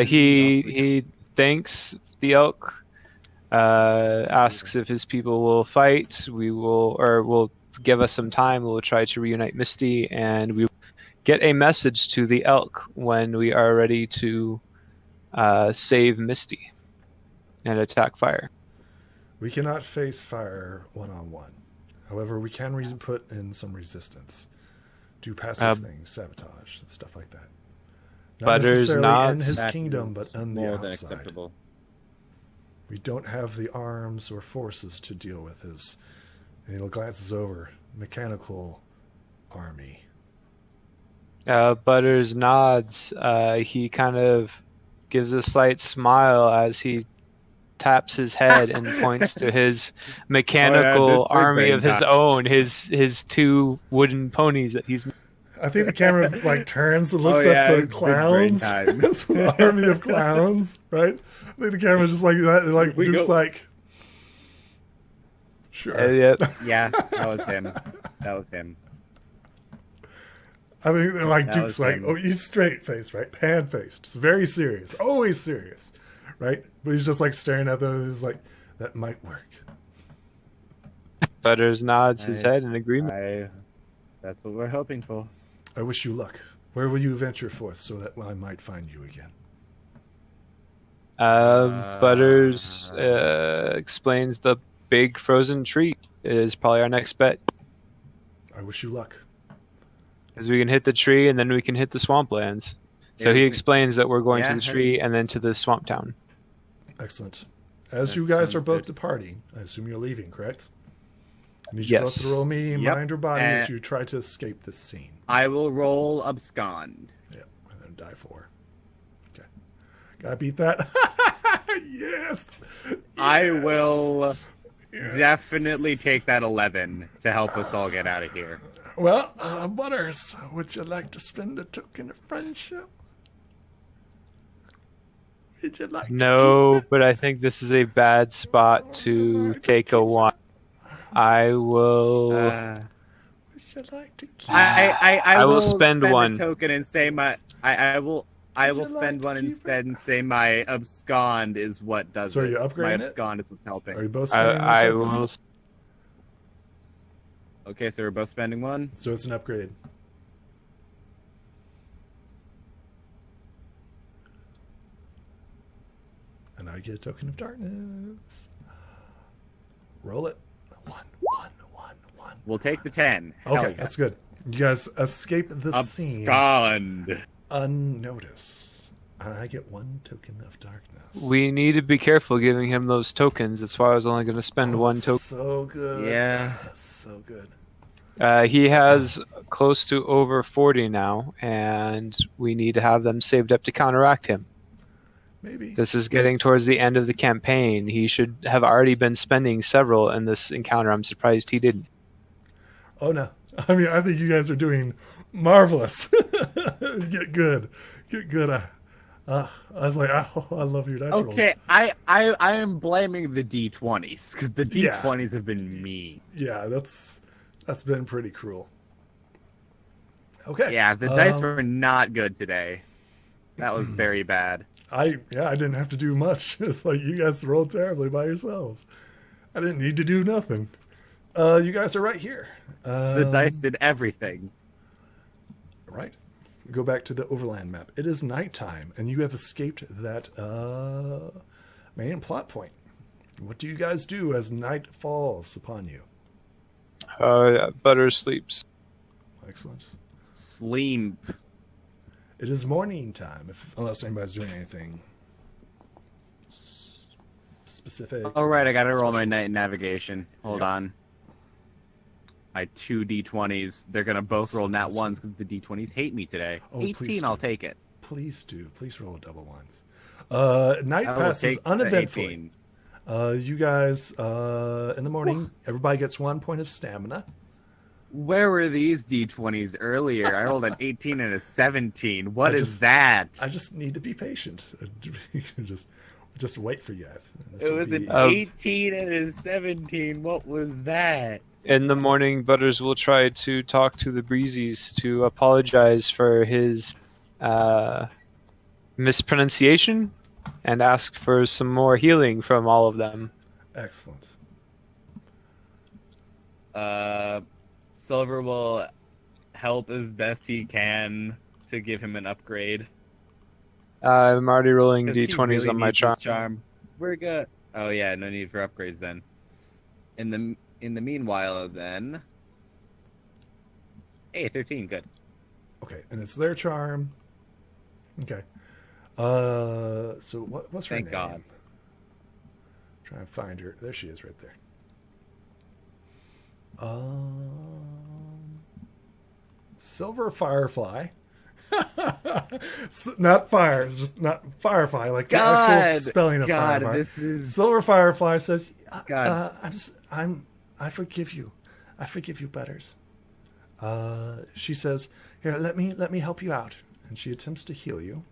He thanks the elk. Asks if his people will fight. We will, or will give us some time. We'll try to reunite Misty, and we will get a message to the elk when we are ready to save Misty and attack Fire. We cannot face fire one-on-one. However, we can put in some resistance. Do passive things, sabotage, and stuff like that. Not Butters necessarily nods. in his That kingdom, is but on the more than outside. acceptable. We don't have the arms or forces to deal with his, and he glances over, mechanical army. Butters nods. He kind of gives a slight smile as he taps his head and points to his mechanical this big army brain of his got- own, his two wooden ponies that he's. I think the camera like turns and looks Oh, yeah, at the it's big brain clowns. time. It's the army of clowns, right? I think the camera just like that, and like We Duke's go- like, sure. Yep. Yeah, that was him. That was him. I think they're like That Duke's was like, him. oh, he's straight faced, right? Pan faced, it's very serious, always serious, right? But he's just like staring at them. And he's like, that might work. Butters nods his head in agreement. That's what we're hoping for. I wish you luck. Where will you venture forth so that I might find you again? Butters explains the big frozen treat is probably our next bet. I wish you luck. Because we can hit the tree and then we can hit the swamplands. So he explains that we're going to the tree and then to the swamp town. Excellent. As That you guys sounds are both good. departing, I assume you're leaving, correct? I need you both Yes. to roll me Yep. mind or body as you try to escape this scene. I will roll abscond. Yep, and then die 4. Okay. Gotta beat that. Yes! I Yes! will Yes! definitely take that 11 to help us all get out of here. Well, Butters, would you like to spend a token of friendship? Would you like to No, keep it? but I think this is a bad spot to take a 1. I will. Uh, Would you like to keep I will will spend one. a token and say I will Would you spend like one to keep instead and say my abscond is what does So are it. you My upgrading it? abscond is what's Are you helping. both spending one I token? will. Okay, so we're both spending one. So it's an upgrade. And I get a token of darkness. Roll it. 1, 1, 1, 1. We'll take the 10. Hell Okay, yes. that's good. You guys escape the scene Abscond. unnoticed. And I get 1 token of darkness. We need to be careful giving him those tokens. That's why I was only going to spend Oh, 1 token. So good. Yeah. So good. He has close to over 40 now, and we need to have them saved up to counteract him. Maybe. This is getting towards the end of the campaign. He should have already been spending several in this encounter. I'm surprised he didn't. Oh, no. I mean, I think you guys are doing marvelous. Get good. Get good. I was like, oh, I love your dice rolls. Okay, I am blaming the D20s because the Yeah. D20s have been mean. Yeah, that's been pretty cruel. Okay. Yeah, the dice were not good today. That was very bad. I didn't have to do much. It's like you guys rolled terribly by yourselves. I didn't need to do nothing. You guys are right here. The dice did everything. Right. Go back to the overland map. It is nighttime, and you have escaped that main plot point. What do you guys do as night falls upon you? Butters sleeps. Excellent. Sleep. It is morning time, unless anybody's doing anything specific. All right, I gotta roll my night navigation. Hold Yep. on. My 2 D20s. They're gonna both roll nat ones because the D20s hate me today. Oh, please 18, I'll do. take it. Please do. Please roll double ones. Night I will passes take the uneventfully. 18. You guys, in the morning, everybody gets 1 point of stamina. Where were these D20s earlier? I rolled an 18 and a 17. What I is just- that? I just need to be patient. just wait for you guys. This It will was be- an 18 and a 17. What was that? In the morning, Butters will try to talk to the Breezies to apologize for his mispronunciation and ask for some more healing from all of them. Excellent. Silver will help as best he can to give him an upgrade. I'm already rolling 'Cause he d20s really on my needs his charm. We're good. Oh yeah, no need for upgrades then. In the meanwhile, then. Hey, 13, good. Okay, and it's their charm. Okay. So what's her Thank name? God. Try and find her. There she is, right there. Silver Firefly. Not fire. It's just not Firefly, like the actual spelling of God, Firefly. this is Silver Firefly says, God. I forgive you. I forgive you, Butters. She says, here, let me help you out. And she attempts to heal you.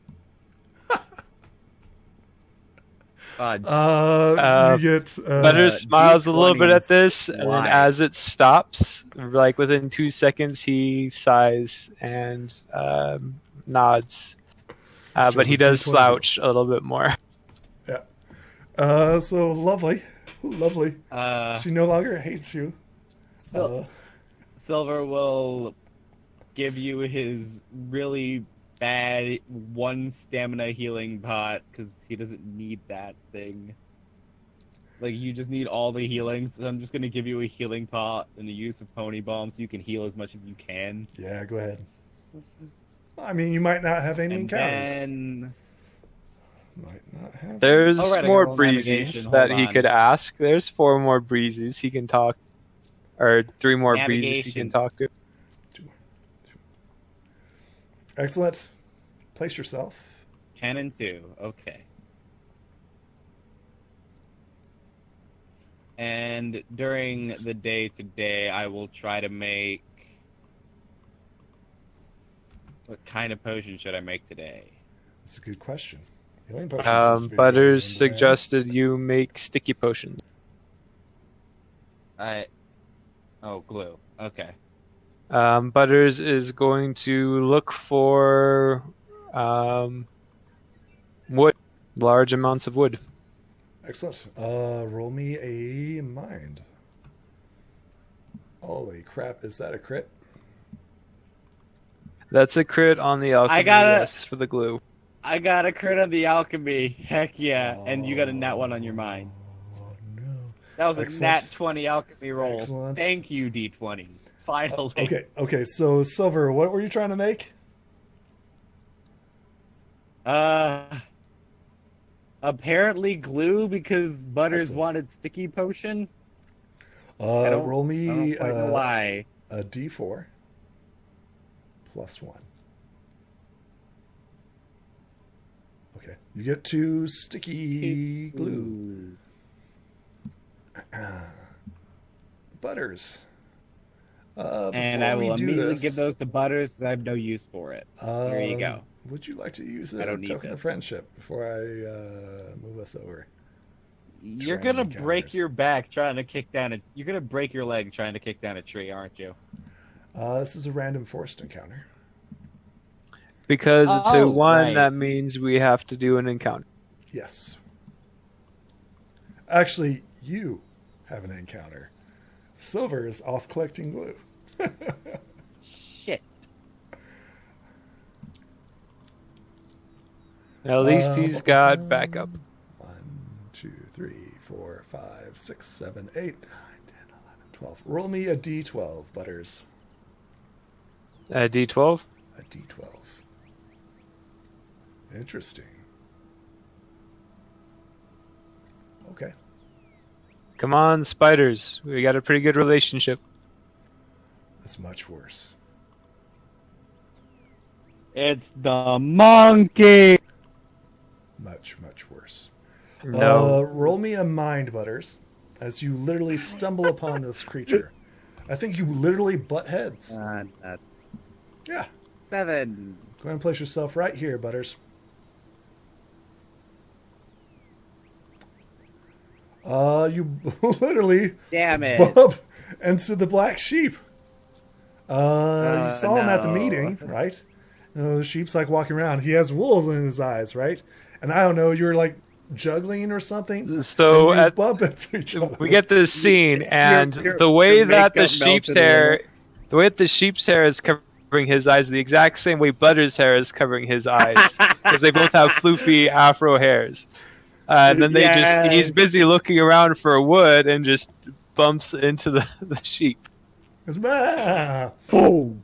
Fudge. You get Butters smiles a little bit at D20s. this, and then Why? as it stops, like within 2 seconds, he sighs and nods. But Shows he a does D20. slouch a little bit more. yeah. So lovely. Uh, She no longer hates you. So Silver will give you his really bad 1 stamina healing pot because he doesn't need that thing. Like, you just need all the healings. So I'm just gonna give you a healing pot and the use of pony bomb so you can heal as much as you can. Yeah, go ahead. I mean, you might not have any And encounters. then Might not have. There's Alright, I more got roll breezes navigation, that hold he on. could ask. There's 4 more breezes he can talk, or 3 more breezes he can Navigation. talk to. Excellent. Place yourself. 10 and 2. Okay. And during the day today, I will try to make. What kind of potion should I make today? That's a good question. Healing potion seems to be the Butters in demand. suggested you make sticky potions. Oh, glue. Okay. Butters is going to look for wood, large amounts of wood. Excellent. Roll me a mind. Holy crap! Is that a crit? That's a crit on the alchemy, yes, for the glue. I got a crit on the alchemy. Heck yeah. And you got a nat 1 on your mind. Oh no. That was a Excellent. nat 20 alchemy roll. Excellent. Thank you, D20. Finally. Okay. So Silver, what were you trying to make? Apparently glue because Butters Excellent. wanted sticky potion. I don't Roll me quite know why. a D4 plus 1. Okay, you get 2 sticky glue. Butters. And before I we will do immediately this, give those to Butters because I have no use for it. There you go. Would you like to use I a don't need token of this. friendship before I move us over? You're Terrain gonna break encounters. your back trying to kick down a. You're gonna break your leg trying to kick down a tree, aren't you? This is a random forced encounter. Because it's a Oh, 1, right. that means we have to do an encounter. Yes. Actually, you have an encounter. Silver is off collecting glue. Shit. At least he's got backup. 1, 2, 3, 4, 5, 6, 7, 8, 9, 10, 11, 12. Roll me a D12, Butters. D12. A D12. Interesting. Okay. Come on, spiders. We got a pretty good relationship. That's much worse. It's the monkey. Much, much worse. No. Roll me a mind, Butters, as you literally stumble upon this creature. I think you literally butt heads. That's Yeah. 7. Go ahead and place yourself right here, Butters. You literally Damn it. bump into the black sheep. You saw him at the no. meeting, right? You know, the sheep's like walking around. He has wool in his eyes, right? And I don't know, you were like juggling or something. So and you at bump into each other. we get this scene, Your- and your- the way your that the makeup sheep's melted a hair, little. the way that the sheep's hair is covering his eyes, the exact same way Butter's hair is covering his eyes, because they both have floofy afro hairs. And then he's busy looking around for wood and just bumps into the sheep. It's, bah, Boom.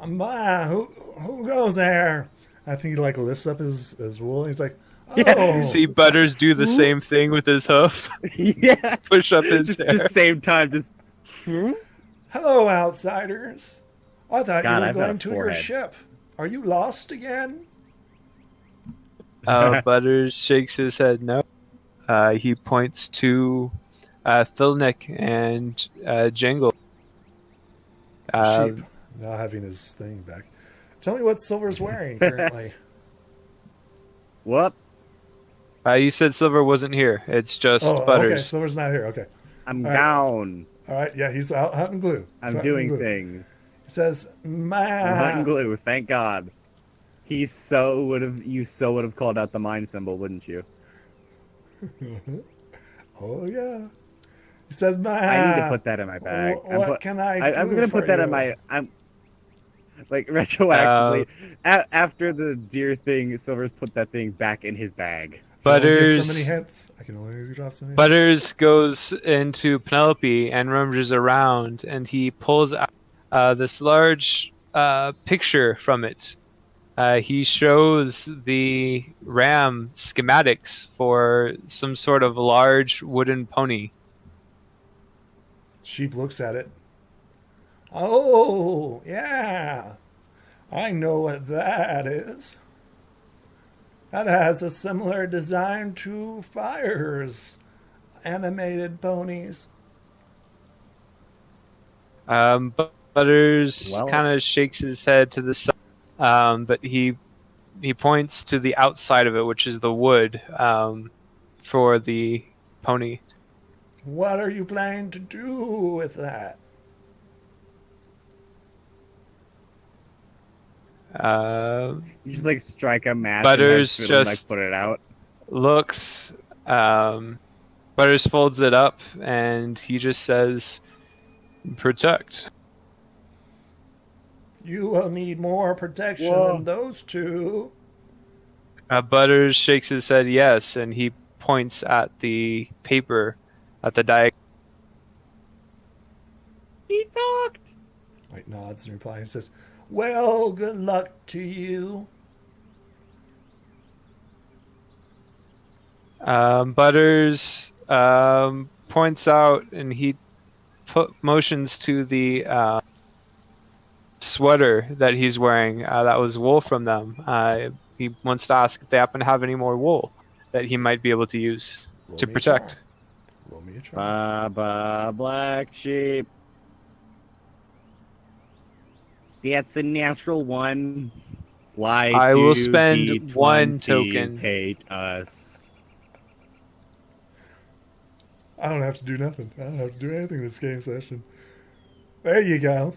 bah, who goes there? I think he like lifts up his wool and he's like, oh. Yeah. You see Butters do the same thing with his hoof, Yeah. push up his Just hair. the same time. Just. Hello, outsiders. I thought God, you were I've got going a to your forehead. ship. Are you lost again? Butters shakes his head no. He points to Philnick and Jangle. Sheep. Now having his thing back. Tell me what Silver's wearing currently. What? You said Silver wasn't here. It's just Okay. Butters. Silver's not here. Okay. I'm All right. down. All right. Yeah, he's out hunting glue. He's I'm hunting doing glue. things. He says, I'm hunting "Ma." glue. Thank God. You so would have called out the mind symbol, wouldn't you? Oh yeah. He says, I need to put that in my bag. What can I do I'm gonna for put that in you?" my. I'm like retroactively after the deer thing. Silver's put that thing back in his bag. I can only give so many Butters hints. I can only drop so many hints. Butters goes into Penelope and rummages around, and he pulls out this large picture from it. He shows the RAM schematics for some sort of large wooden pony. Sheep looks at it. Oh, yeah. I know what that is. That has a similar design to Fire's animated ponies. Butters Well- kind of shakes his head to the side, but he points to the outside of it, which is the wood for the pony. What are you planning to do with that? Uh, You just like strike a match. Butters and have Fiddle, just- like, put it out. looks, Butters folds it up, and he just says, "Protect." You will need more protection Whoa. than those two. Butters shakes his head yes, and he points at the paper, at the diagram. He talked. White nods in reply and says, "Well, good luck to you." Butters points out, and he motions to the sweater that he's wearing. That was wool from them. He wants to ask if they happen to have any more wool that he might be able to use Roll to me a protect. charm. Roll me a charm. Baba black sheep. That's a natural one. Why I will do spend the one 20s token. Hate us. I don't have to do nothing. I don't have to do anything this game session. There you go.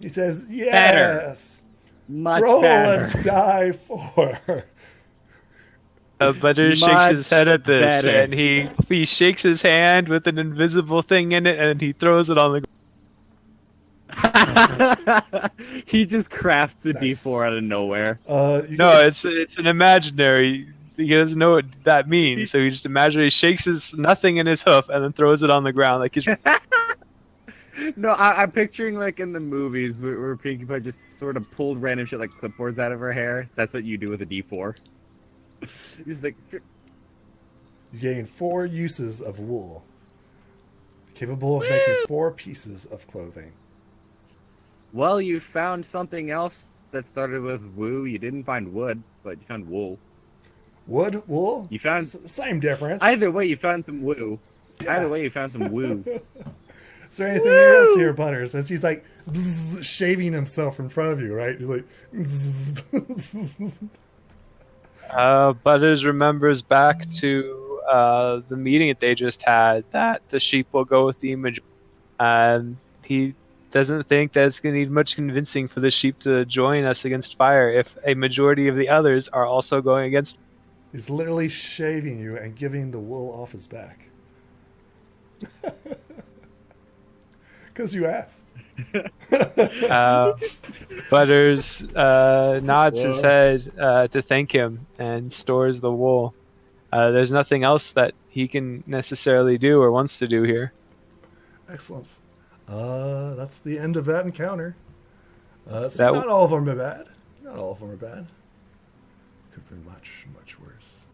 He says, "Yes. Much Roll better. a die 4." Butters shakes his Much head at this, better. and he shakes his hand with an invisible thing in it, and he throws it on the. He just crafts a Nice. D4 out of nowhere. You No, guys- it's an imaginary. He doesn't know what that means, so he just imaginarily shakes his nothing in his hoof and then throws it on the ground like he's. No, I'm picturing like in the movies where Pinkie Pie just sort of pulled random shit like clipboards out of her hair. That's what you do with a D4. Just like, You gain 4 uses of wool, capable of making 4 pieces of clothing. well, you found something else that started with woo. You didn't find wood, but you found wool. Wood, wool, You found same difference. either way. You found some woo. Yeah. Either way, you found some woo. Is there anything else here, Butters? As he's like shaving himself in front of you, right? He's like, Butters remembers back to the meeting that they just had that the sheep will go with the image. He doesn't think that it's going to need much convincing for the sheep to join us against fire if a majority of the others are also going against. he's literally shaving you and giving the wool off his back. Because you asked. Butters nods his Whoa. head to thank him and stores the wool. There's nothing else that he can necessarily do or wants to do here. Excellent. That's the end of that encounter. So That- not all of them are bad. Not all of them are bad. Could have been much, much worse.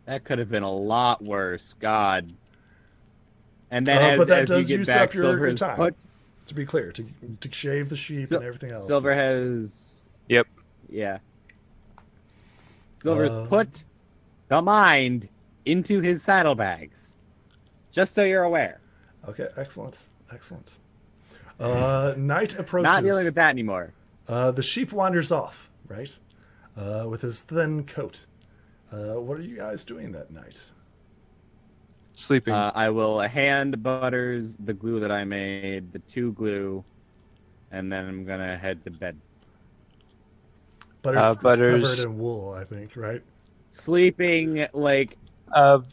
That could have been a lot worse. God. And then But that as does you get use back, up your Silver has time. put To be clear, to shave the sheep Sil- and everything else. Silver has. Yep. Yeah. Silver's Uh, put the mind into his saddlebags. Just so you're aware. Okay, excellent. Excellent. Night approaches. Not dealing with that anymore. The sheep wanders off, right? With his thin coat. What are you guys doing that night? Sleeping. I will hand Butters the glue that I made, the 2 glue, and then I'm gonna head to bed. Butters is Butters- covered in wool, I think, right? Sleeping like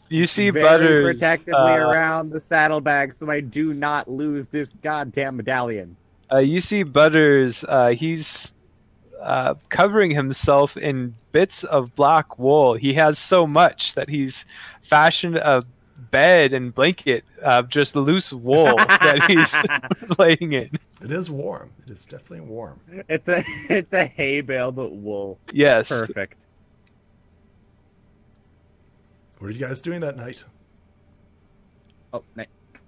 You see very Butters. protectively around the saddlebag so I do not lose this goddamn medallion. You see Butters. He's covering himself in bits of black wool. He has so much that he's fashioned a bed and blanket of just loose wool that he's laying in. It is warm. It is definitely warm. It's a hay bale but wool. Yes. Perfect. What are you guys doing that night? Oh,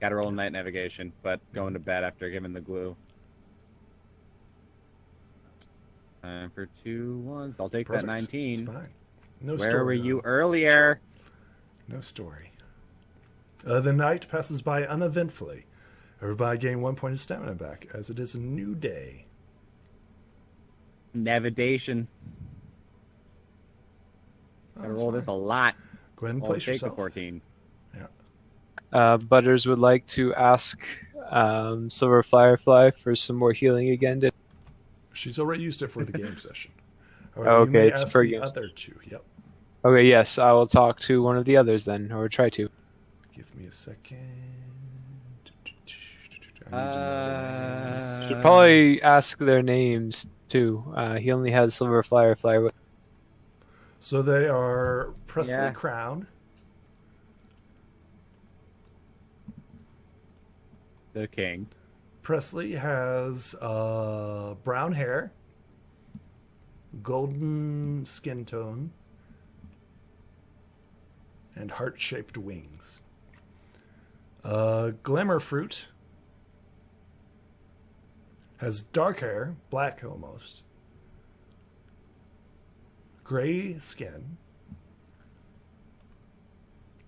gotta roll night navigation, but going to bed after giving the glue. For 2 ones, I'll take Perfect. that 19. It's fine. No Where story, were though. you earlier? No story. The night passes by uneventfully. Everybody gain 1 point of stamina back, as it is a new day. Navigation. Oh, Gotta that's roll fine. this a lot. Go ahead and I'll place take yourself. the 14. Butters would like to ask Silver Firefly for some more healing again. She's already used it for the game session. Oh, You okay, may it's ask for the games. other two. Yep. Okay, yes, I will talk to one of the others then, or try to. Give me a second. I need to know their names. Should probably ask their names too. He only has Silver Firefly. So they are Presley Yeah. Crown, The king. Presley has brown hair, golden skin tone, and heart-shaped wings. Glimmer Fruit has dark hair, black almost, gray skin.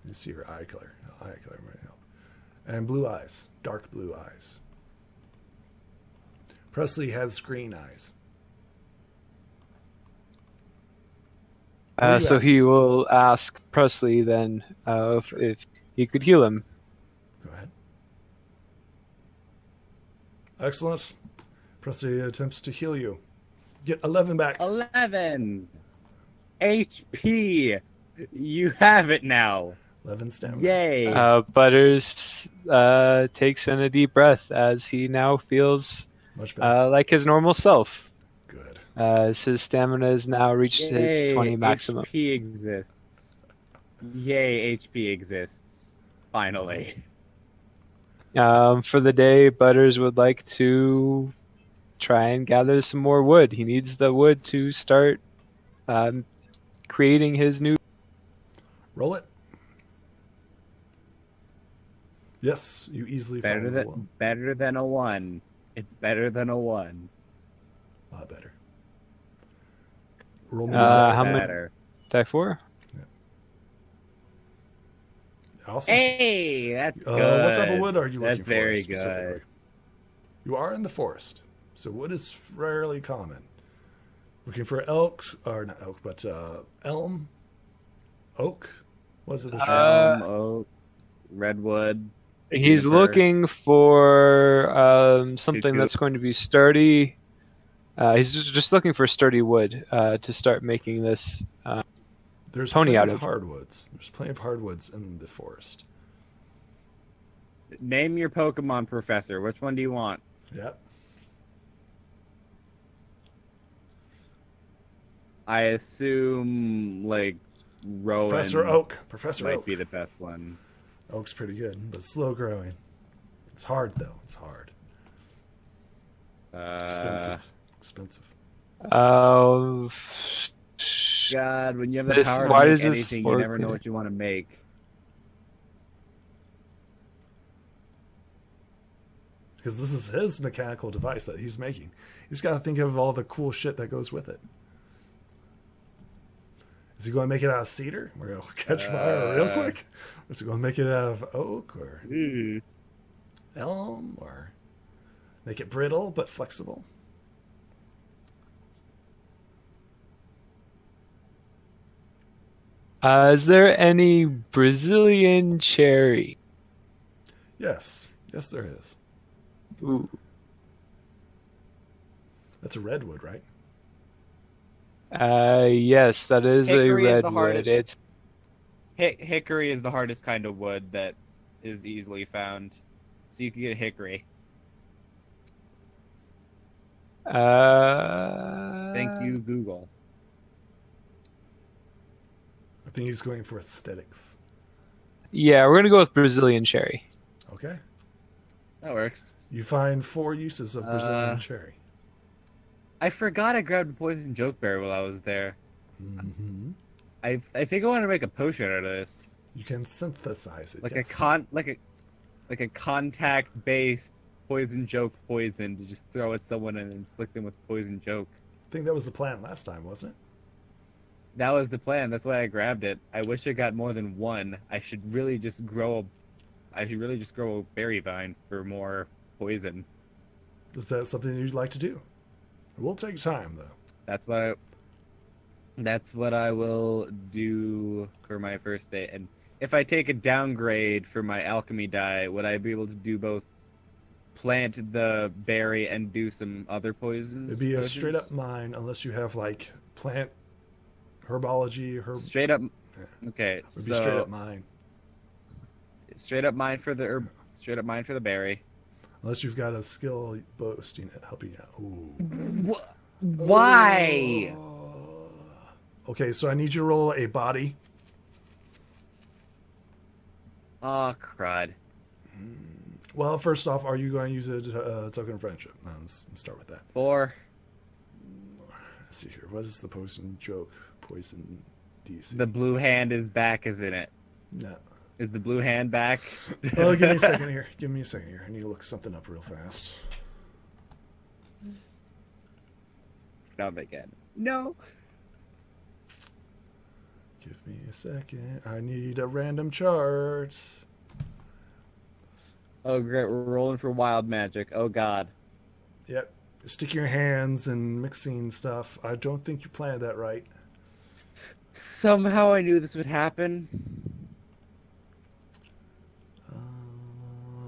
You see her eye color. Eye color might help. And blue eyes, dark blue eyes. Presley has green eyes. What do you So ask? he will ask Presley then if he could heal him. Go ahead. Excellent. Presley attempts to heal you. Get 11 back. 11 HP. You have it now. 11 stamina. Yay. Butters takes in a deep breath as he now feels Much better. like his normal self. Good. As his stamina has now reached its 20 maximum. HP exists. Yay, HP exists. Finally. For the day, Butters would like to try and gather some more wood. He needs the wood to start creating his new. Roll it. Yes, you easily find the wool. Better than a 1. It's better than a 1. A lot better. Roll me How many- better. Die 4? Awesome. Hey, that's good. What type of wood are you looking That's for very specifically? good. You are in the forest, so wood is fairly common. Looking for elk, or not elk, but elm, oak. Was it? Uh, Oak, redwood. He's Juniper. looking for something Cuckoo. that's going to be sturdy. He's just looking for sturdy wood to start making this. There's pony plenty out of of. hardwoods. There's plenty of hardwoods in the forest. Name your Pokemon, Professor. Which one do you want? Yep. I assume like Rowan Professor Oak. Professor might Oak. be the best one. Oak's pretty good, but slow growing. It's hard though. It's hard. Expensive. Expensive. Uh, God, when you have the This- power why to does make this anything, you never work? know what you want to make. Because this is his mechanical device that he's making. He's got to think of all the cool shit that goes with it. Is he going to make it out of cedar? We're going to catch fire real quick. Or is he going to make it out of oak or elm or make it brittle but flexible? Is there any Brazilian cherry? Yes. Yes, there is. Ooh. That's a redwood, right? Yes, that is Hickory a is the redwood. hardest. Hickory is the hardest kind of wood that is easily found. So you can get hickory. Thank you, Google. I think he's going for aesthetics. Yeah, we're gonna go with Brazilian cherry. Okay. That works. You find 4 uses of Brazilian cherry. I forgot I grabbed a poison joke berry while I was there. Mm-hmm. I think I want to make a potion out of this. You can synthesize it. Like yes. a contact based poison joke poison to just throw at someone and inflict them with poison joke. I think that was the plan last time, wasn't it? That was the plan. That's why I grabbed it. I wish I got more than one. I should really just grow a berry vine for more poison. Is that something you'd like to do? It will take time, though. That's what I will do for my first day. And if I take a downgrade for my alchemy die, would I be able to do both plant the berry and do some other poisons? It'd be a potions? straight up mine unless you have like plant herbology. Straight up. Yeah. Okay, It'd be so straight up mine. straight up mine for the herb. Straight up mine for the berry. Unless you've got a skill boasting it, helping you out. Ooh. Why? Okay, so I need you to roll a body. Oh, crud. Well, first off, are you going to use a token of friendship? Let's start with that. 4. Let's see here. What is the poison joke? Poison DC. The blue hand is back, isn't it? No. Is the blue hand back? Oh, give me a second here. Give me a second here. I need to look something up real fast. No, again. No. Give me a second. I need a random chart. Oh, great. We're rolling for wild magic. Oh, God. Yep. Stick your hands and mixing stuff. I don't think you planned that right. Somehow I knew this would happen.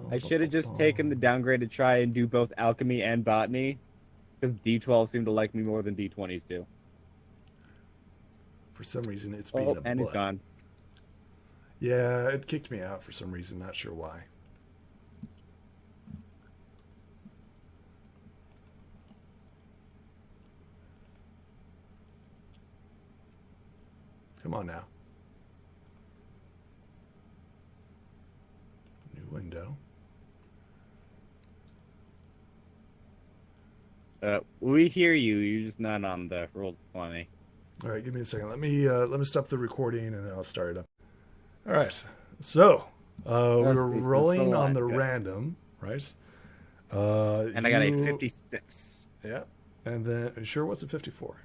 I should have just taken the downgrade to try and do both alchemy and botany, because D12 seemed to like me more than D20s do. For some reason, it's being a and butt. it's gone. Yeah, it kicked me out for some reason. Not sure why. Come on now. New window. We hear you. You're just not on the roll 20. All right, give me a second. Let me stop the recording and then I'll start it up. All right. So we're sweet. So rolling it's on the good. random, right? And I got a 56. Yeah. And then, sure, what's a 54?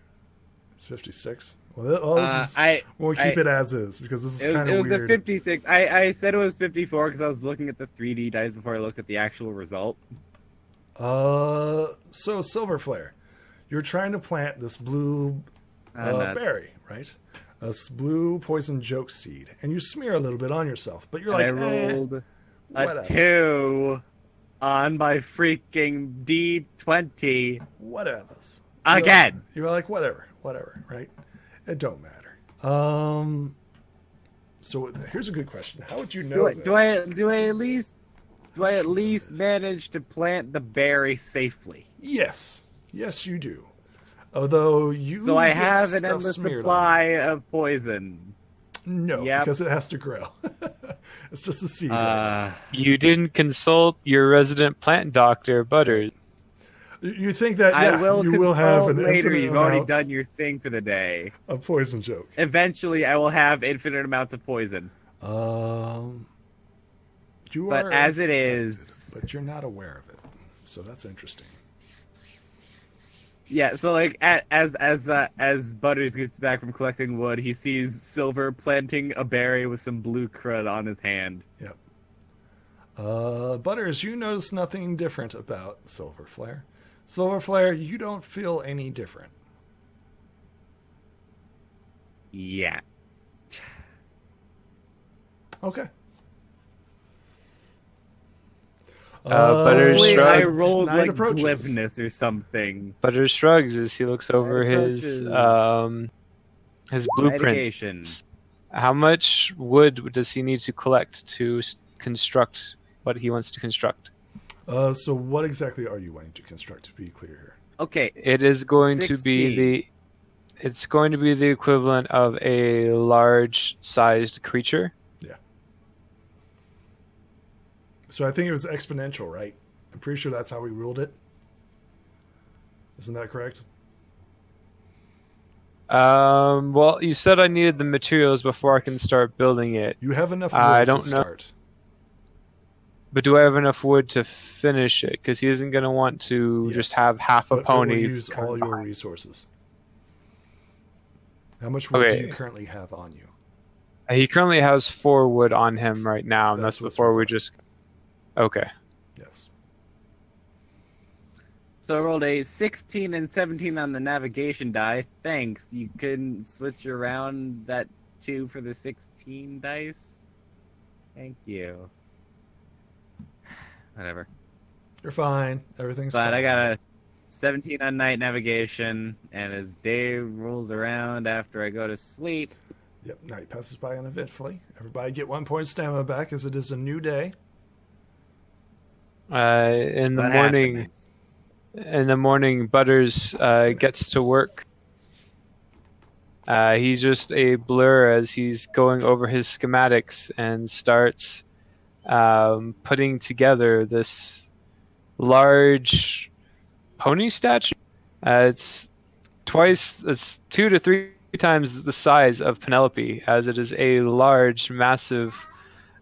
It's 56. Well, we'll keep it as is because this is kind of weird. It was a 56. I said it was 54 because I was looking at the 3D dice before I looked at the actual result. So Silver Flare, you're trying to plant this blue berry, right? This blue poison joke seed, and you smear a little bit on yourself, but you're like, I rolled a whatever. 2 on my freaking D20 Whatever. again. You're like, whatever, right? It don't matter. So here's a good question: how would you know? Do I at least manage to plant the berry safely? Yes, you do. Although you So I get have an stuff endless smeared on supply of poison. you. No, Yep. because it has to grow. It's just a seed. right? You didn't consult your resident plant doctor, Butters. You think that I will you will have an later. infinite You've already amount done your thing for the day. of poison joke. Eventually, I will have infinite amounts of poison. You But are as it affected, is- but you're not aware of it. So that's interesting. Yeah, so like as Butters gets back from collecting wood, he sees Silver planting a berry with some blue crud on his hand. Yep. Butters, you notice nothing different about Silver Flare. Silver Flare, you don't feel any different. Yeah. Okay. Butters Hopefully shrugs. I rolled Night like approaches. glibness or something. Butters shrugs as he looks over his approaches. blueprints. Mitigation. How much wood does he need to collect to construct what he wants to construct? So what exactly are you wanting to construct, to be clear here? Okay, It is going to 16. be it's going to be the equivalent of a large-sized creature. Yeah. So I think it was exponential, right? I'm pretty sure that's how we ruled it. Isn't that correct? Well, you said I needed the materials before I can start building it. You have enough wood I to don't know. start. But do I have enough wood to finish it? Because he isn't going to want to Yes, just have half a but pony. it will use kind all of your behind. resources. How much wood do Okay. you currently have on you? He currently has 4 wood on him right now, and That's that's what's before we required. just... Okay. Yes. So I rolled a 16 and 17 on the navigation die. Thanks. You couldn't switch around that 2 for the 16 dice? Thank you. Whatever. You're fine. Everything's But fine. I got a 17 on night navigation, and as day rolls around after I go to sleep, Yep, night passes by uneventfully. Everybody get 1 point of stamina back as it is a new day. In the what morning, happens? Butters gets to work. He's just a blur as he's going over his schematics and starts putting together this large pony statue. It's 2 to 3 times the size of Penelope, as it is a large, massive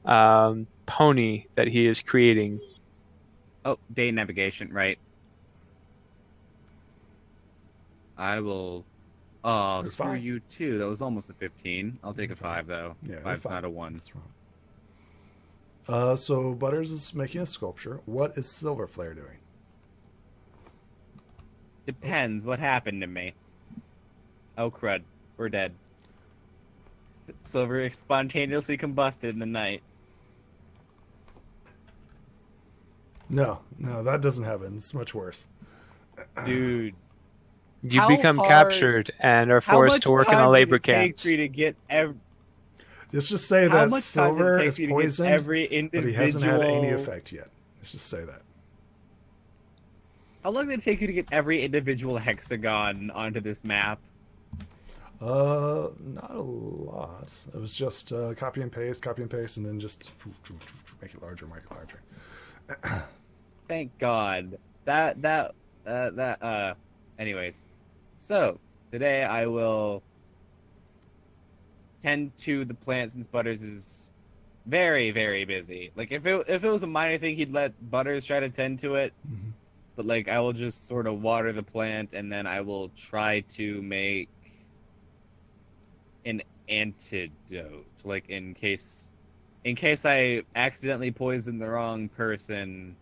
pony that he is creating. Oh, day navigation, right. I will... Oh, You're screw fine. you too. That was almost a 15. I'll take a 5, though. Yeah, you're 5's fine. not a 1. That's wrong. So Butters is making a sculpture. What is Silver Flare doing? Depends what happened to me. Oh, crud. We're dead. Silver spontaneously combusted in the night. No, that doesn't happen. It's much worse. Dude. You How become hard- captured and are How forced much to work in time a did labor it take camp. for you to get Let's just say How that much time did Silver it take is for you to get poisoned, every but individual... he hasn't had any effect yet. Let's just say that. How long did it take you to get every individual hexagon onto this map? Not a lot. It was just copy and paste, and then just make it larger, Thank God. Anyways. So, today I will tend to the plants since Butters is very, very busy. Like, if it was a minor thing, he'd let Butters try to tend to it. Mhm. But, like, I will just sort of water the plant, and then I will try to make an antidote. Like, in case I accidentally poison the wrong person...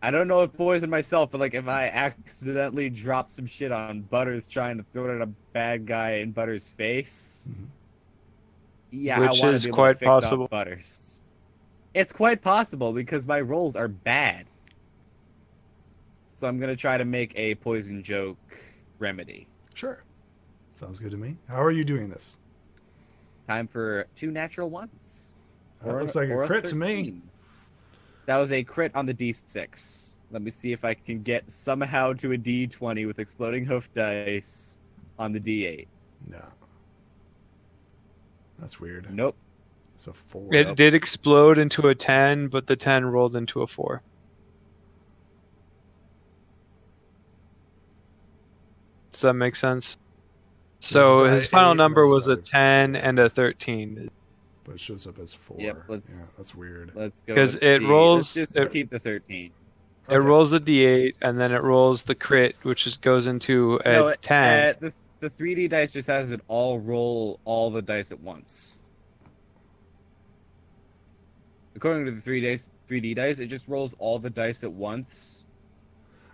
I don't know if poison myself, but like if I accidentally drop some shit on Butters trying to throw it at a bad guy in Butters' face, Mhm. yeah, Which I want is to be able quite to fix possible. up Butters. It's quite possible because my rolls are bad. So I'm gonna try to make a poison joke remedy. Sure. Sounds good to me. How are you doing this? Time for 2 natural ones. That looks like a crit to me. 13. That was a crit on the D6. Let me see if I can get somehow to a D20 with exploding hoof dice on the D8. No. That's weird. Nope. It's a 4. It did explode into a 10, but the 10 rolled into a 4. Does that make sense? So die his final 8 number and was a die 10 and a 13. But it shows up as 4. Yep, Yeah, let's- that's weird. Let's go. 'Cause with it the- rolls- Let's just it- keep the 13. It rolls a d8, and then it rolls the crit, which goes into a 10. The 3D dice just has it all roll all the dice at once. According to the 3D dice, it just rolls all the dice at once.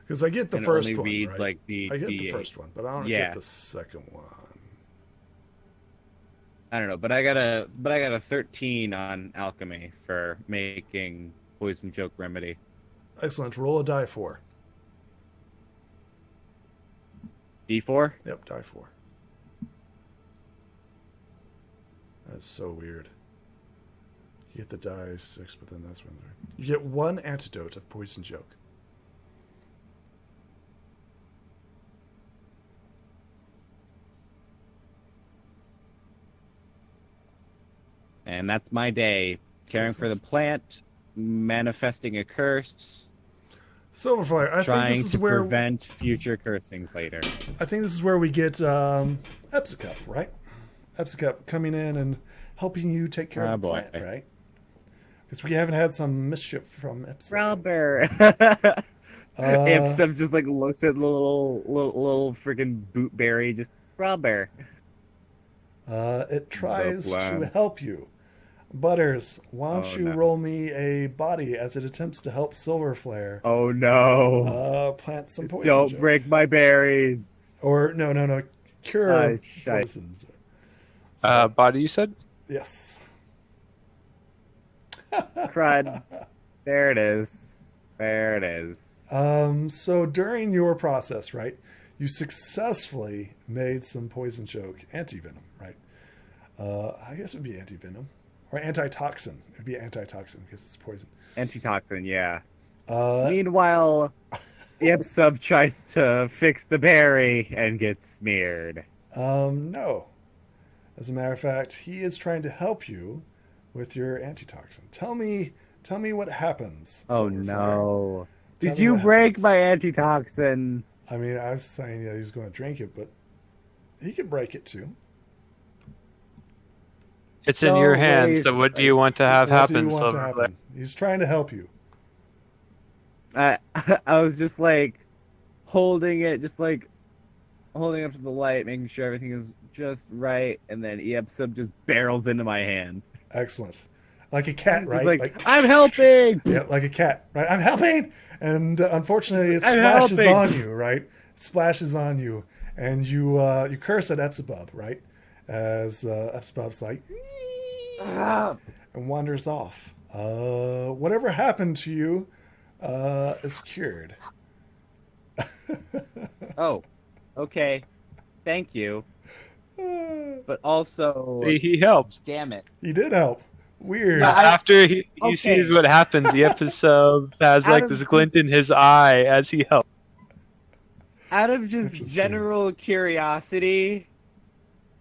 Because I get the and first it only one, reads right? like the I get D8. the first one, but I don't Yeah. get the second one. I don't know, but I got a 13 on alchemy for making poison joke remedy. Excellent. Roll a die 4. D4. Yep, die 4. That's so weird. You get the die 6, but then that's when you get 1 antidote of poison joke. And that's my day. Caring for the plant, manifesting a curse, Silverfire, I think trying this is to where prevent future cursings later. I think this is where we get Epsicup, right? Epsicup coming in and helping you take care of the plant, right? Because we haven't had some mischief from Epsicup. Rubber. Epsicup just like looks at the little freaking bootberry, just rubber. It tries to help you. Butters, why don't you roll me a body as it attempts to help Silverflare? Oh no! Plant some poison. Don't joke. break my berries. Or no, cure poison. Body, you said? Yes. Crud. There it is. There it is. So during your process, right, you successfully made some poison choke anti-venom, right? I guess it would be anti-venom. Or antitoxin. It would be antitoxin because it's poison. Antitoxin, yeah. Meanwhile, Ipsub tries to fix the berry and gets smeared. No. As a matter of fact, he is trying to help you with your antitoxin. Tell me what happens. Oh Silverfire. no. Tell Did me you what break happens. my antitoxin? I mean, I was saying he was going to drink it, but he could break it too. It's in your hands, waste so what do you want to have What do you happen, want to Silverflare? happen? He's trying to help you. I was just like holding it up to the light, making sure everything is just right, and then Ipsub just barrels into my hand. Excellent. Like a cat, He's right? like, I'm helping! Yeah, like a cat, right? I'm helping! And unfortunately, it I'm splashes helping! on you, right? It splashes on you. And you curse at Epsibub, right? As Epsibub's like, Ah. and wanders off. Whatever happened to you is cured. Oh, okay. Thank you. But also, See, he helps. damn it. He did help. Weird. Yeah, After he okay. sees what happens, the episode has Out like of this just- glint in his eye as he helps. Out of just Interesting. general curiosity,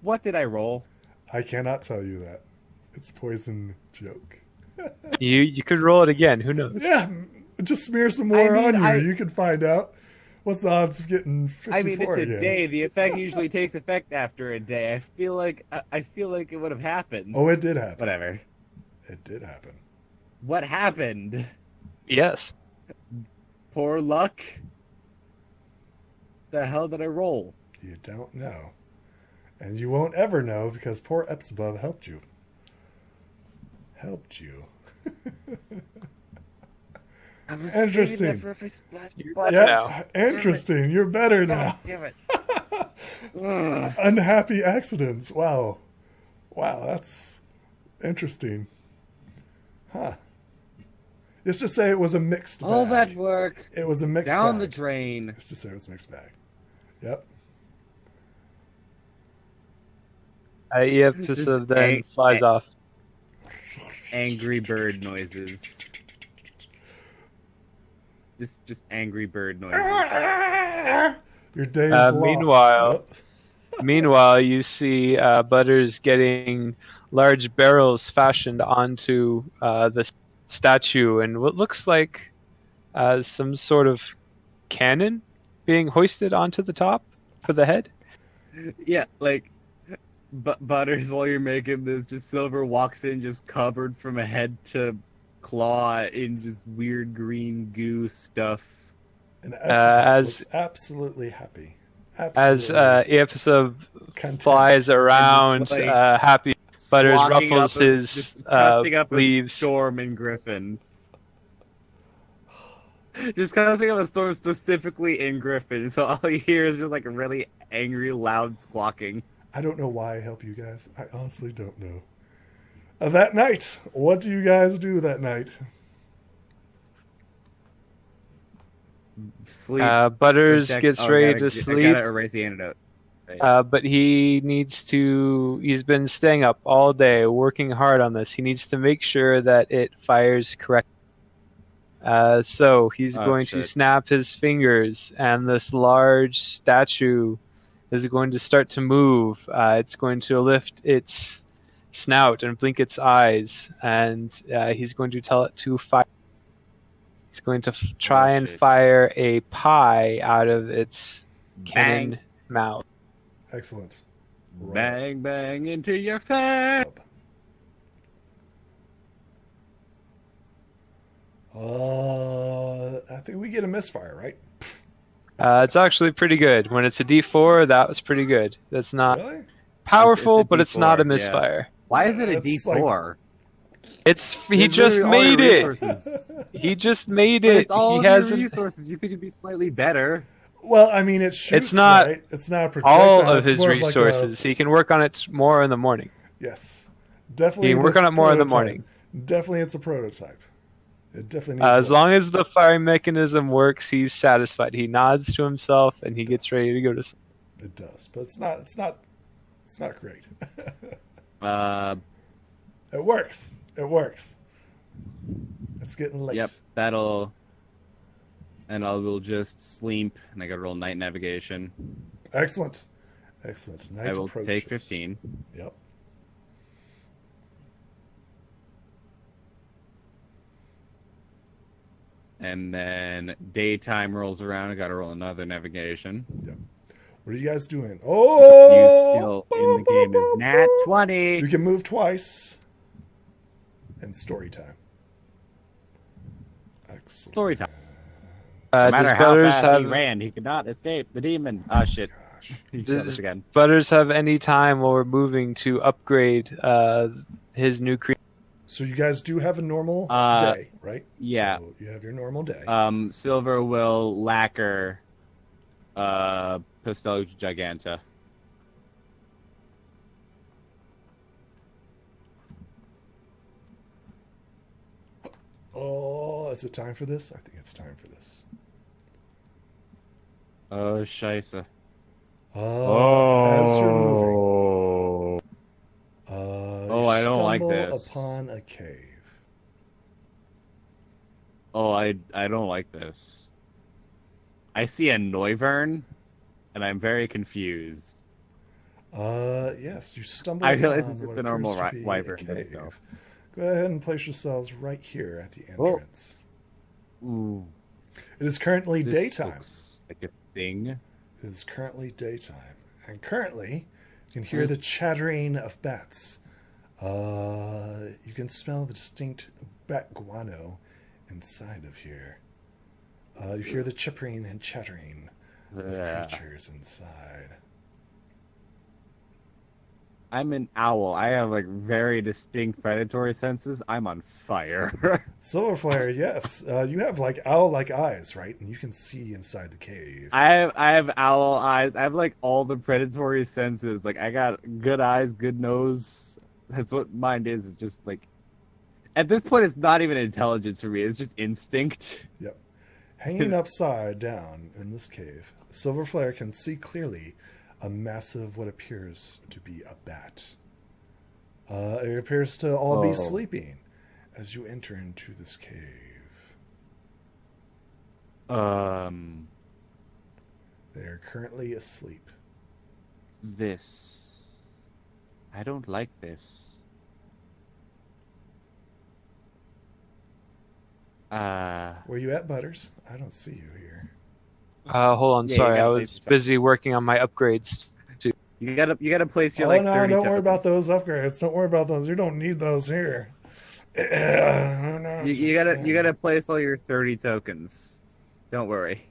what did I roll? I cannot tell you that. It's poison joke. You could roll it again. Who knows? Yeah, just smear some more I mean, on you. You can find out. What's the odds of getting 54 I mean, it's a again? day. The effect usually takes effect after a day. I feel like it would have happened. Oh, it did happen. Whatever. It did happen. What happened? Yes. Poor luck. The hell did I roll? You don't know. And you won't ever know because poor Epsibub helped you. Helped you. I was Interesting. saving that for if I splashed You're blood. better Yeah, interesting. You're better now. Damn it. Ugh. Unhappy accidents. Wow. Wow, that's interesting. Huh. Let's just say it was a mixed bag. All that work It was a mixed down the bag. drain. Let's just say it was a mixed bag. Yep. Episode then ang- flies ang- off. Angry bird noises. Just angry bird noises. Your day is lost. Meanwhile- Yep. Meanwhile, you see Butters getting large barrels fashioned onto the statue and what looks like some sort of cannon being hoisted onto the top for the head. Yeah, like Butters, while you're making this, just Silver walks in just covered from head to claw in just weird green goo stuff. And Epsibub as- looks absolutely happy. As Absolutely episode content. flies around, like, happy Butters Squawking ruffles up a- his just cussing up a leaves. storm in Griffin. Just cussing up a storm specifically in Griffin, so all you hear is just like a really angry, loud squawking. I don't know why I help you guys. I honestly don't know. That night, what do you guys do that night? Sleep. Butters Check- gets oh, ready gotta- to I sleep. gotta erase the antidote. But he needs to. He's been staying up all day, working hard on this. He needs to make sure that it fires correctly. So he's going to shit. snap his fingers, and this large statue is going to start to move. It's going to lift its snout and blink its eyes, and he's going to tell it to fire. He's going to try and shit. fire a pie out of its cannon Bang. mouth. Excellent. Bang, bang into your face. I think we get a misfire, right? It's actually pretty good. When it's a D4, that was pretty good. That's not Really? powerful, It's a but it's not a D4, yeah. misfire. Why is it a It's D4? He It's just literally all your made it. resources. He just made But it. it's all He of your hasn't. resources. You think it'd be slightly better? Well, I mean, it shoots, It's not right? It's not a projectile. All of it's his more of like resources. He can work on it more in the morning. yes. Definitely. He can work on this it more in the prototype. morning. Definitely, it's a prototype. It definitely needs As work. long as the firing mechanism works, he's satisfied. He nods to himself and he gets ready to go to sleep. It does, but it's not great. It works. It works. It's getting late. Yep, that'll. And I will just sleep, and I gotta roll night navigation. Excellent. Excellent. Night I will approaches. take 15. Yep. And then daytime rolls around. I gotta roll another navigation. What are you guys doing? Use Oh! skill in the game is nat 20. You can move twice. And story time. Excellent. Story time. Does No matter how Butters fast have he ran, he could not escape the demon. Ah, shit. Gosh. He got Does us again. Butters have any time while we're moving to upgrade his new creature? So you guys do have a normal Uh, day, right? yeah. So you have your normal day. Silver will lacquer Pastel Giganta. Oh, is it time for this? I think it's time for this. Oh, scheisse. As you're moving, Oh, I don't like stumble this. upon a cave. Oh, I don't like this. I see a Noivern, and I'm very confused. Yes, you stumble. I realize upon it's just what a normal appears to be a wyvern, but cave. still. Go ahead and place yourselves right here at the Oh. entrance. Ooh, It is currently this daytime. looks like a thing. It is currently daytime, and currently you can hear the Yes. chattering of bats. You can smell the distinct bat guano inside of here. You hear the chippering and chattering of Yeah. creatures inside. I'm an owl. I have like very distinct predatory senses. I'm on fire. Silver Flare, yes, you have like owl-like eyes, right? And you can see inside the cave. I have owl eyes. I have like all the predatory senses. Like I got good eyes, good nose. That's what mine is. It's just like at this point, it's not even intelligence for me. It's just instinct. Yep. Hanging upside down in this cave, Silver Flare can see clearly a massive, what appears to be a bat. It appears to all be Oh. sleeping as you enter into this cave. They are currently asleep. This. I don't like this. Where you at, Butters? I don't see you here. Hold on, Yeah, you sorry, I gotta was leave this busy working on my upgrades. You gotta place your Oh like no, 30 don't worry about tokens. those upgrades. Don't worry about those. You don't need those here. You gotta place all your 30 tokens. Don't worry.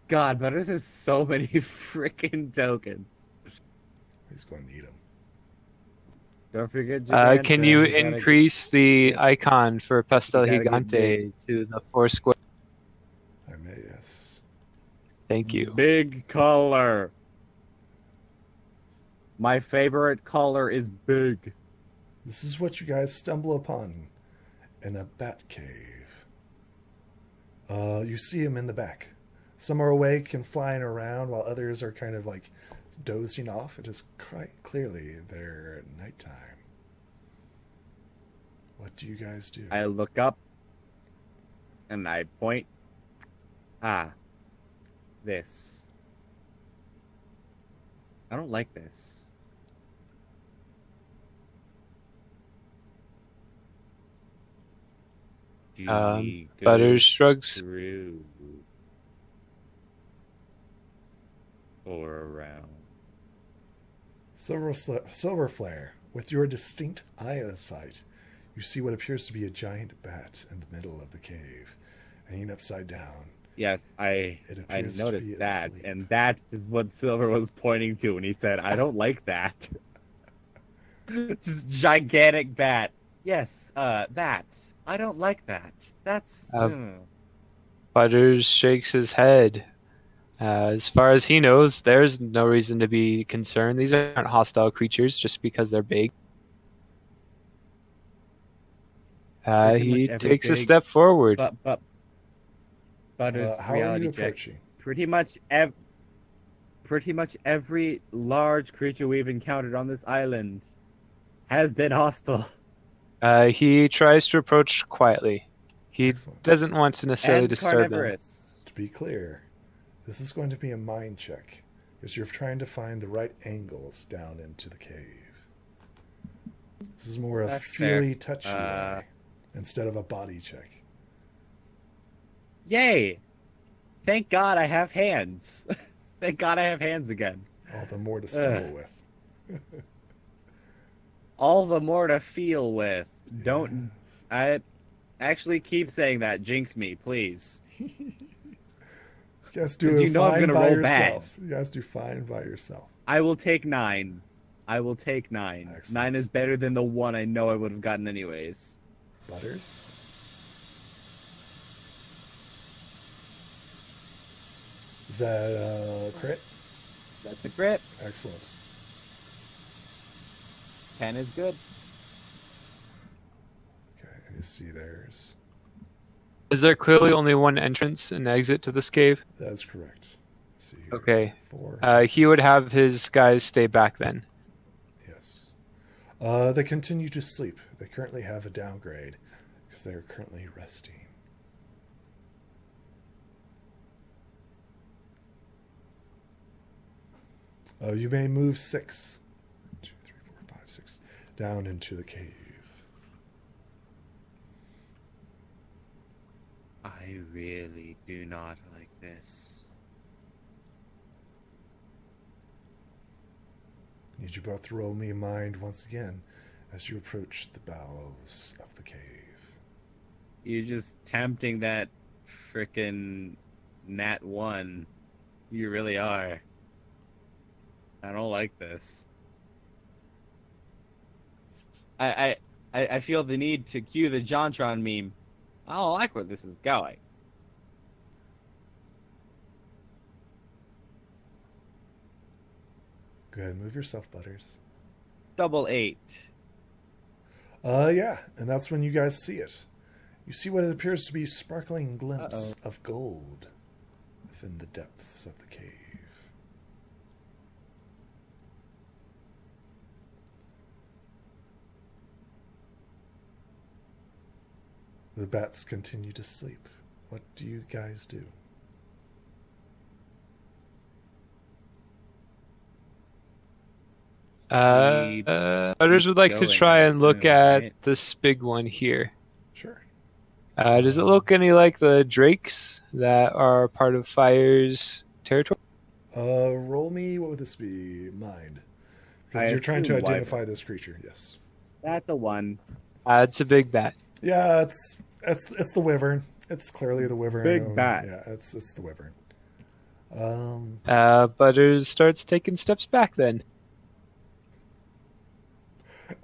God, but this is so many freaking tokens. He's going to need them. Don't forget. Can you Giganta. increase the icon for Pastel You gotta get Gigante to the 4 square? I may, yes. Thank you. Big color. My favorite color is big. This is what you guys stumble upon in a bat cave. You see him in the back, Some are awake and flying around, while others are kind of like dozing off. It is quite clearly their nighttime. What do you guys do? I look up and I point. This. I don't like this. Do we go Butters shrugs. through or around? Silver Flare, with your distinct eyesight, you see what appears to be a giant bat in the middle of the cave, hanging upside down. Yes, I appears to be noticed that, asleep. and that is what Silver was pointing to when he said, "I don't like that." Just gigantic bat. Yes, that. I don't like that. That's. Butters shakes his head. As far as he knows, there's no reason to be concerned. These aren't hostile creatures just because they're big. Pretty He much every takes a big- step forward. But Butters How are reality you check. approaching? Pretty much every large creature we've encountered on this island has been hostile. He tries to approach quietly. He Excellent. doesn't want to necessarily And disturb them. carnivorous. To be clear, this is going to be a mind check, because you're trying to find the right angles down into the cave. This is more a That's fair. feely, touchy way, instead of a body check. Yay! Thank God I have hands. Thank God I have hands again. All the more to stumble with. All the more to feel with. Don't. Yes. I actually keep saying that. Jinx me, please. You guys do 'Cause you know I'm fine gonna by roll bad. yourself. You guys do fine by yourself. I will take 9. I will take 9. Excellent. 9 is better than the 1 I know I would have gotten anyways. Butters? Is that a crit? That's a crit. Excellent. 10 is good. Okay, and you see there's... Is there clearly only one entrance and exit to this cave? That is correct. Let's see here. Okay. 4. He would have his guys stay back then. Yes. They continue to sleep. They currently have a downgrade because they are currently resting. You may move 6. 2, 3, 4, 5, 6 down into the cave. I really do not like this. Need you both to roll me a mind once again as you approach the bowels of the cave. You're just tempting that frickin' Nat 1. You really are. I don't like this. I feel the need to cue the JonTron meme. I don't like where this is going. Go ahead and move yourself, Butters. 8. Yeah, and that's when you guys see it. You see what appears to be sparkling glimpse of gold within the depths of the cave. The bats continue to sleep. What do you guys do? Butters would like to going, try I and look assume, at right? this big one here. Sure. Does it look any like the drakes that are part of Fire's territory? Roll me, what would this be? Mind. Because I you're trying to assume identify this creature, yes. That's a 1. It's a big bat. Yeah, it's the wyvern. It's clearly the wyvern. Big bat. Yeah, it's the wyvern. Butters starts taking steps back then.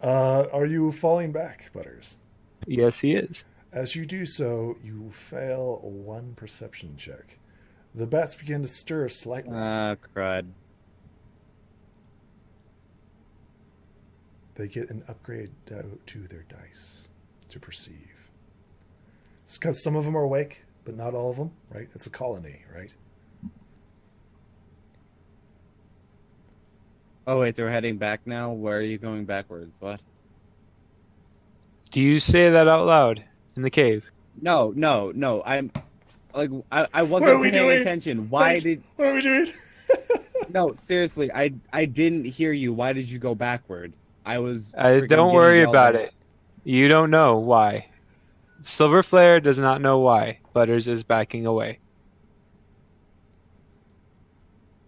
Are you falling back, Butters? Yes, he is. As you do so, you fail one perception check. The bats begin to stir slightly. Crud. They get an upgrade to their dice to perceive. It's because some of them are awake, but not all of them, right? It's a colony, right? Oh wait, so we're heading back now. Where are you going backwards? What? Do you say that out loud in the cave? No, no, no. I'm like I What are wasn't we paying doing? attention. Why Wait, did what are we doing? no? Seriously, I didn't hear you. Why did you go backward? I was freaking Don't getting worry yelled about at. it. You don't know why. Silver Flare does not know why. Butters is backing away.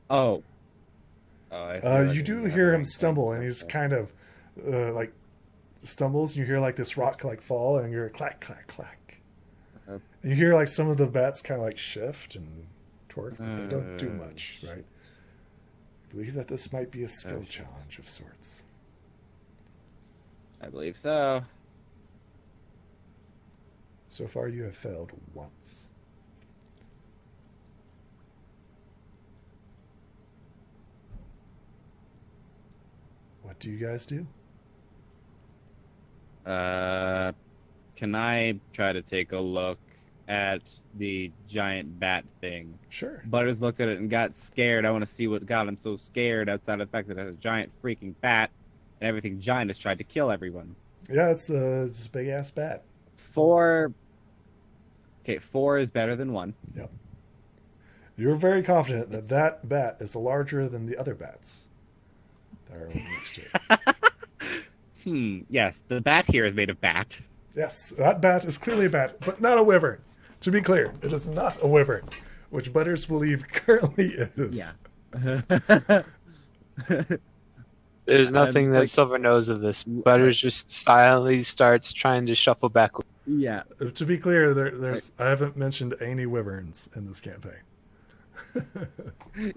Oh. Oh, I feel like You I'm do never hear him going stumble, to and he's stuff. kind of like stumbles. And you hear like this rock like fall, and you're clack clack clack. Uh, And you hear like some of the bats kind of like shift and torque, but they don't do much, right? I believe that this might be a skill shit. challenge of sorts. I believe so. So far, you have failed once. What do you guys do? Can I try to take a look at the giant bat thing? Sure. Butters looked at it and got scared. I want to see what got him so scared outside of the fact that it's a giant freaking bat and everything giant has tried to kill everyone. Yeah, it's a big ass bat. 4. Okay, 4 is better than 1. You're very confident that It's- that bat is larger than the other bats that are next to it. Yes, the bat here is made of bat. Yes, that bat is clearly a bat, but not a wyvern. To be clear, it is not a wyvern, which Butters believe currently is. Yeah. There's nothing just that like- Silver knows of this. Butters just silently starts trying to shuffle backward. Yeah. To be clear, there's I haven't mentioned any wyverns in this campaign.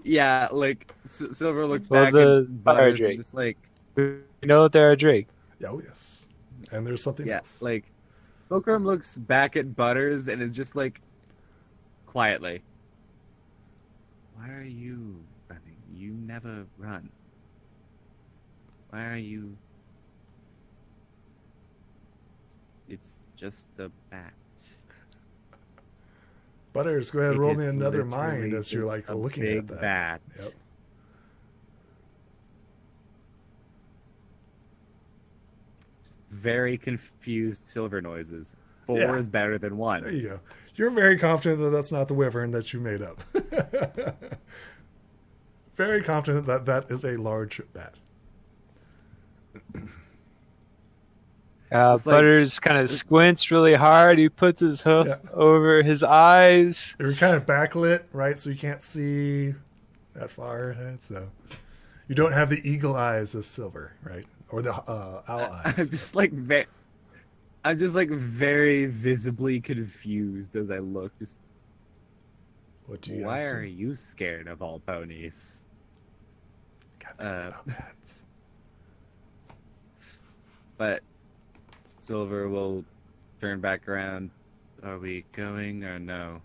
Yeah, like Silver looks Well, back the at Butters and Drake. just like, You know that there are Drake. Oh yes, and there's something yeah, else. like Fulcrum looks back at Butters and is just like, quietly, why are you running? You never run. Why are you? It's just a bat. Butters, go ahead, It roll is me another mind literally as you're just like a looking big at that. bat. Yep. Very confused Silver noises. 4 Yeah. is better than There 1. you go. You're very confident that that's not the wyvern that you made up. Very confident that that is a large bat. It's like- Butters kind of squints really hard. He puts his hoof Yeah. over his eyes. You're kind of backlit, right? So you can't see that far ahead. So you don't have the eagle eyes as Silver, right? Or the owl I'm eyes. just like I'm just like very visibly confused as I look. Just What do you why guys do? are you scared of all ponies? God, think about bats. But Silver will turn back around. Are we going or no?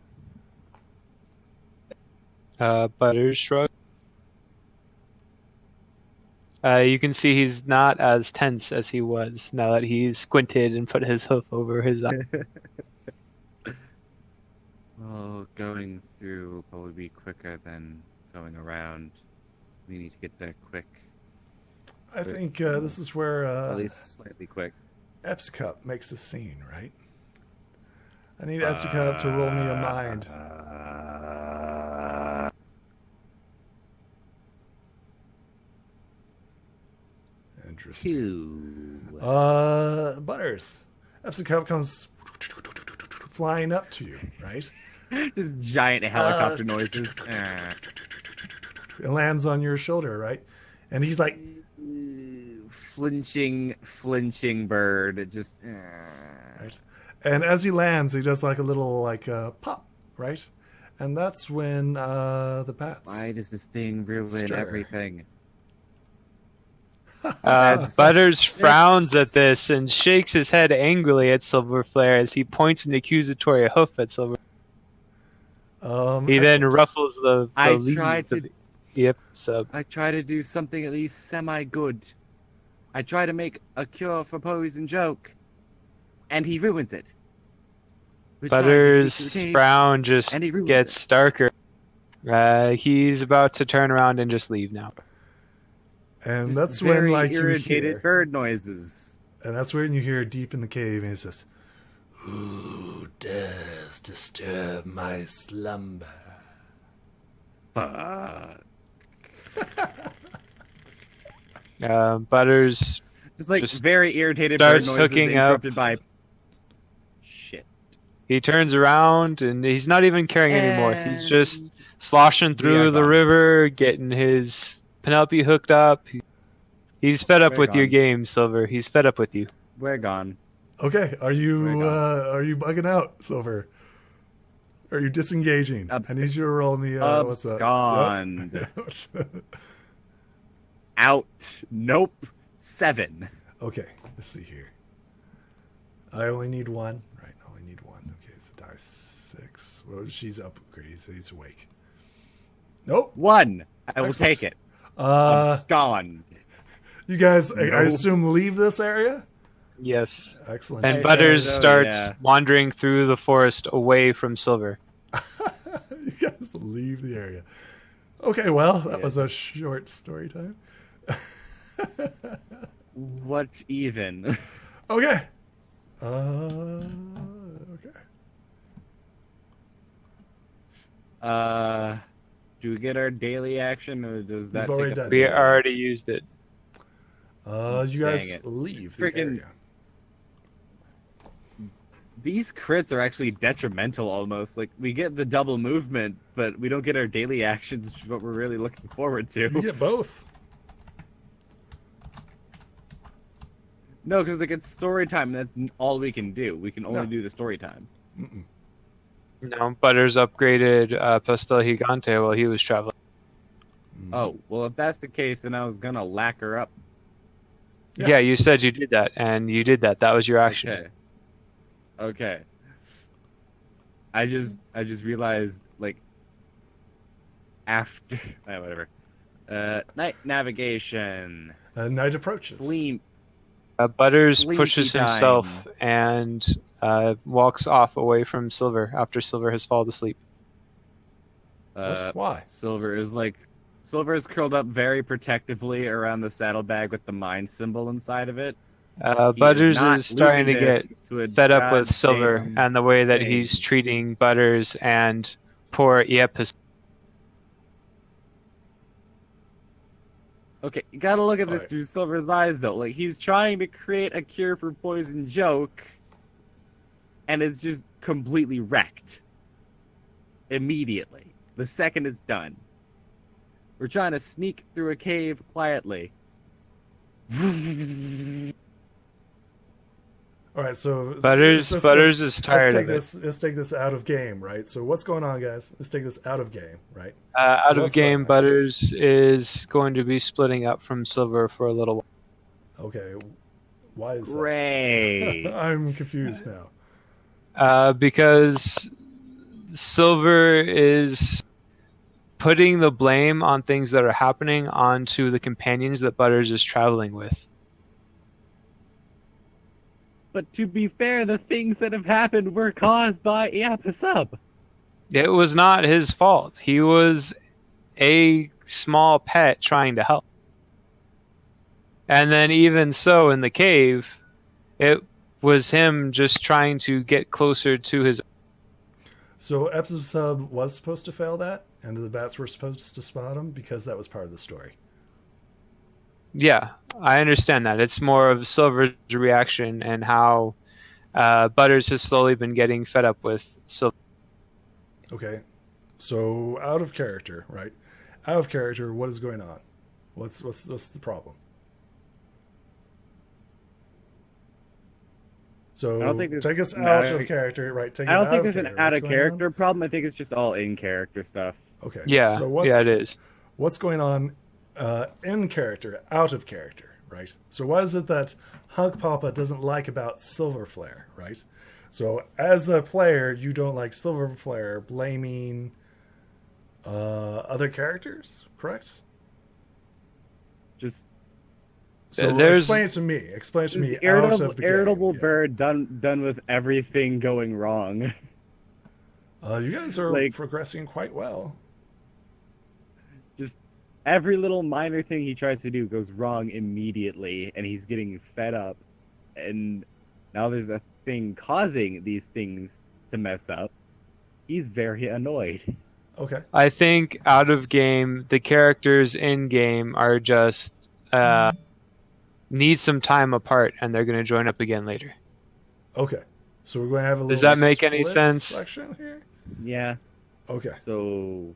Butters shrugs. You can see he's not as tense as he was now that he's squinted and put his hoof over his eye. Well, going through will probably be quicker than going around. We need to get there quick. I think this is where At least slightly quick. Epsicup makes a scene, right? I need Epsicup to roll me a mind. Interesting. 2. Butters. Epsicup comes flying up to you, right? This giant helicopter noises. It lands on your shoulder, right? And he's like, Flinching bird. It just. right? And as he lands, he does like a little like pop, right? And that's when the bats. Why does this thing ruin Stir. everything? Butters frowns at this and shakes his head angrily at Silver Flare as he points an accusatory hoof at Silver. He then ruffles the I leaves tried of to- it. Yep, so I try to do something at least semi-good. I try to make a cure for poison joke, and he ruins it. We tried to Butters' sneak to the cave, frown just and he ruined gets darker. He's about to turn around and just leave now. And Just that's when very like you irritated hear, bird noises. and that's when you hear deep in the cave, and he says, "Who dares disturb my slumber?" Fuck. Butters Just like Just very irritated bird starts noises hooking up. interrupted by shit. He turns around and he's not even caring anymore. He's just And sloshing we are through the gone. river, getting his Penelope hooked up. He's fed up We're with your gone. game, Silver. He's fed up with you. We're gone. Okay, are We're you gone. bugging out, Silver? Are you disengaging? I need you to roll me. What's up? Abscond. Yep. Out. Nope. 7. Okay, let's see here. I only need one. Right, I only need one. Okay, it's a dice 6. Well, she's up. Crazy. He's awake. Nope. 1. I will Excellent. take it. Uh, Abscond. you guys, I No. assume, leave this area. Yes. Excellent. And I- Butters oh, starts yeah. wandering through the forest away from Silver. You guys leave the area. Okay, well, that was a Yes. short story time. What even? Okay. Okay. Do we get our daily action, or does that We've already take done up We Yeah. already used it. You Dang guys it. leave the Freaking- area. These crits are actually detrimental almost. Like, we get the double movement, but we don't get our daily actions, which is what we're really looking forward You to. get both. No, because like it's story time, and that's all we can do. We can only No. do the story time. Mm-mm. No, Butters upgraded Pastel Gigante while he was traveling. Oh, well, if that's the case, then I was gonna lack her up. Yeah. Yeah, you said you did that, and you did that. That was your action. Okay. Okay. I just realized, like, after whatever. Night navigation. Night approaches. Sleep. Butters Sleepy pushes time. himself and walks off away from Silver after Silver has fallen asleep. Why? Silver is curled up very protectively around the saddlebag with the mind symbol inside of it. He Butters not is starting to losing get this to a fed up with Silver goddamn and the way that thing. he's treating Butters and poor Iepis. Okay, you gotta look at this Alright. through Silver's eyes, though. Like, he's trying to create a cure for poison joke, and it's just completely wrecked. Immediately. The second it's done. We're trying to sneak through a cave quietly. All right, so Butters is tired of it. Let's take this out of game, right? So what's going on, guys? Let's take this out of game, right? Out of What's game, going on? Butters is going to be splitting up from Silver for a little while. Okay, why is Great. that? I'm confused now. Because Silver is putting the blame on things that are happening onto the companions that Butters is traveling with. But to be fair, the things that have happened were caused by Iapasub. It was not his fault. He was a small pet trying to help. And then even so, in the cave, it was him just trying to get closer to his... So episode sub was supposed to fail that, and the bats were supposed to spot him because that was part of the story. Yeah, I understand that. It's more of Silver's reaction and how Butters has slowly been getting fed up with Silver. Okay, so out of character, right? Out of character, what is going on? What's the problem? So I don't think there's take us an out out of of- character, right? Take I it don't out think of there's an character. out What's of going character problem. I think it's just all in character stuff. on? Okay. Yeah, So what's, yeah, it is. What's going on in character, out of character, right? So what is it that Hunk Papa doesn't like about Silver Flare, right? So as a player, you don't like Silver Flare blaming other characters, correct? Just So There's- explain it to me. Explain it to me Just out of the irritable game. Yeah. bird done with everything going wrong. You guys are Like- progressing quite well. Just every little minor thing he tries to do goes wrong immediately, and he's getting fed up. And now there's a thing causing these things to mess up. He's very annoyed. Okay. I think out of game, the characters in game are just need some time apart, and they're going to join up again later. Okay. So we're going to have a little. Does that make any split sense? Section here. Yeah. Okay. So,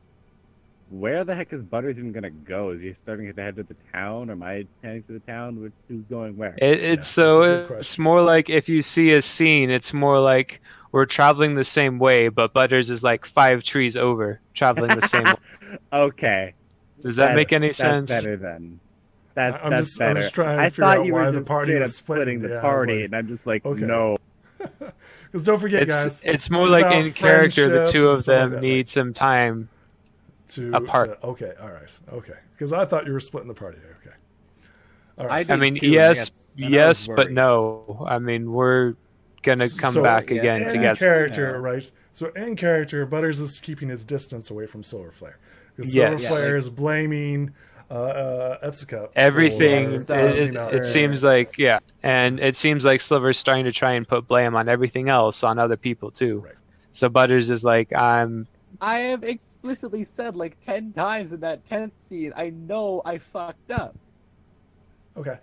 where the heck is Butters even gonna go? Is he starting to head to the town? Or am I heading to the town? Who's going where? It's Yeah, that's a good it's question. more like if you see a scene, it's more like we're traveling the same way, but Butters is like 5 trees over, traveling the same way. Okay. Does that make any That's sense? better then. That's I'm that's just better. trying to I figure thought out you why were the just party straight was up splitting the Yeah, I was party, like, and I'm just like, okay. no. Because don't forget, guys. It's more this is like about in character, the friendship two and of stuff like them that, need right? some time apart. Okay. All right. Okay. Because I thought you were splitting the party. Okay. All right. I did mean, too, and yes, and I yes, was but worried. no. I mean, we're gonna come So, back yeah, again in together. character, Yeah. right? So in character, Butters is keeping his distance away from Silverflare. Because Yes. Silverflare Yeah, is blaming Epsicup. Everything. for It, messing it, up. it seems like and it seems like Sliver's starting to try and put blame on everything else on other people too. Right. So Butters is like, I'm. I have explicitly said like 10 times in that 10th scene, I know I fucked up. Okay.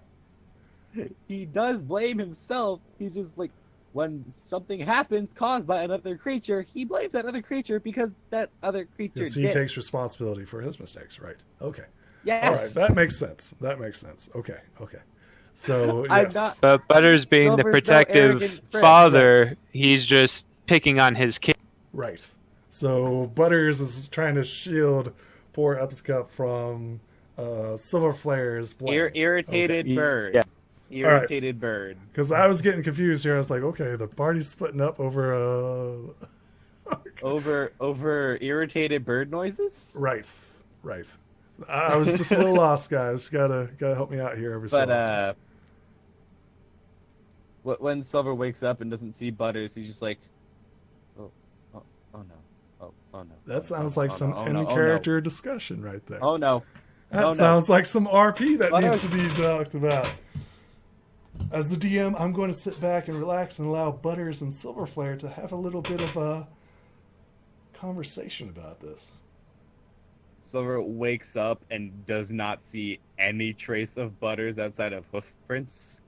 He does blame himself. He's just like, when something happens caused by another creature, he blames that other creature because that other creature Because he did. takes responsibility for his mistakes. Right. Okay. Yes. All right. That makes sense. Okay. So I'm yes. not- But Butters being the Silver's no protective arrogant prick. father, Yes. he's just picking on his kid. Right. So Butters is trying to shield poor Epsicup from Silverflare's blame. Irritated Okay. bird. Yeah. Irritated bird. Because I was getting confused here. I was like, okay, the party's splitting up over Over irritated bird noises? Right. I was just a little lost, guys. Gotta help me out here every so often. When Silver wakes up and doesn't see Butters, he's just like, oh no. Oh no. That sounds like some oh, no, in-character discussion right there. Oh no. That oh, no. sounds like some RP that Butters. needs to be talked about. As the DM, I'm going to sit back and relax and allow Butters and Silverflare to have a little bit of a conversation about this. Silver wakes up and does not see any trace of Butters outside of hoof prints.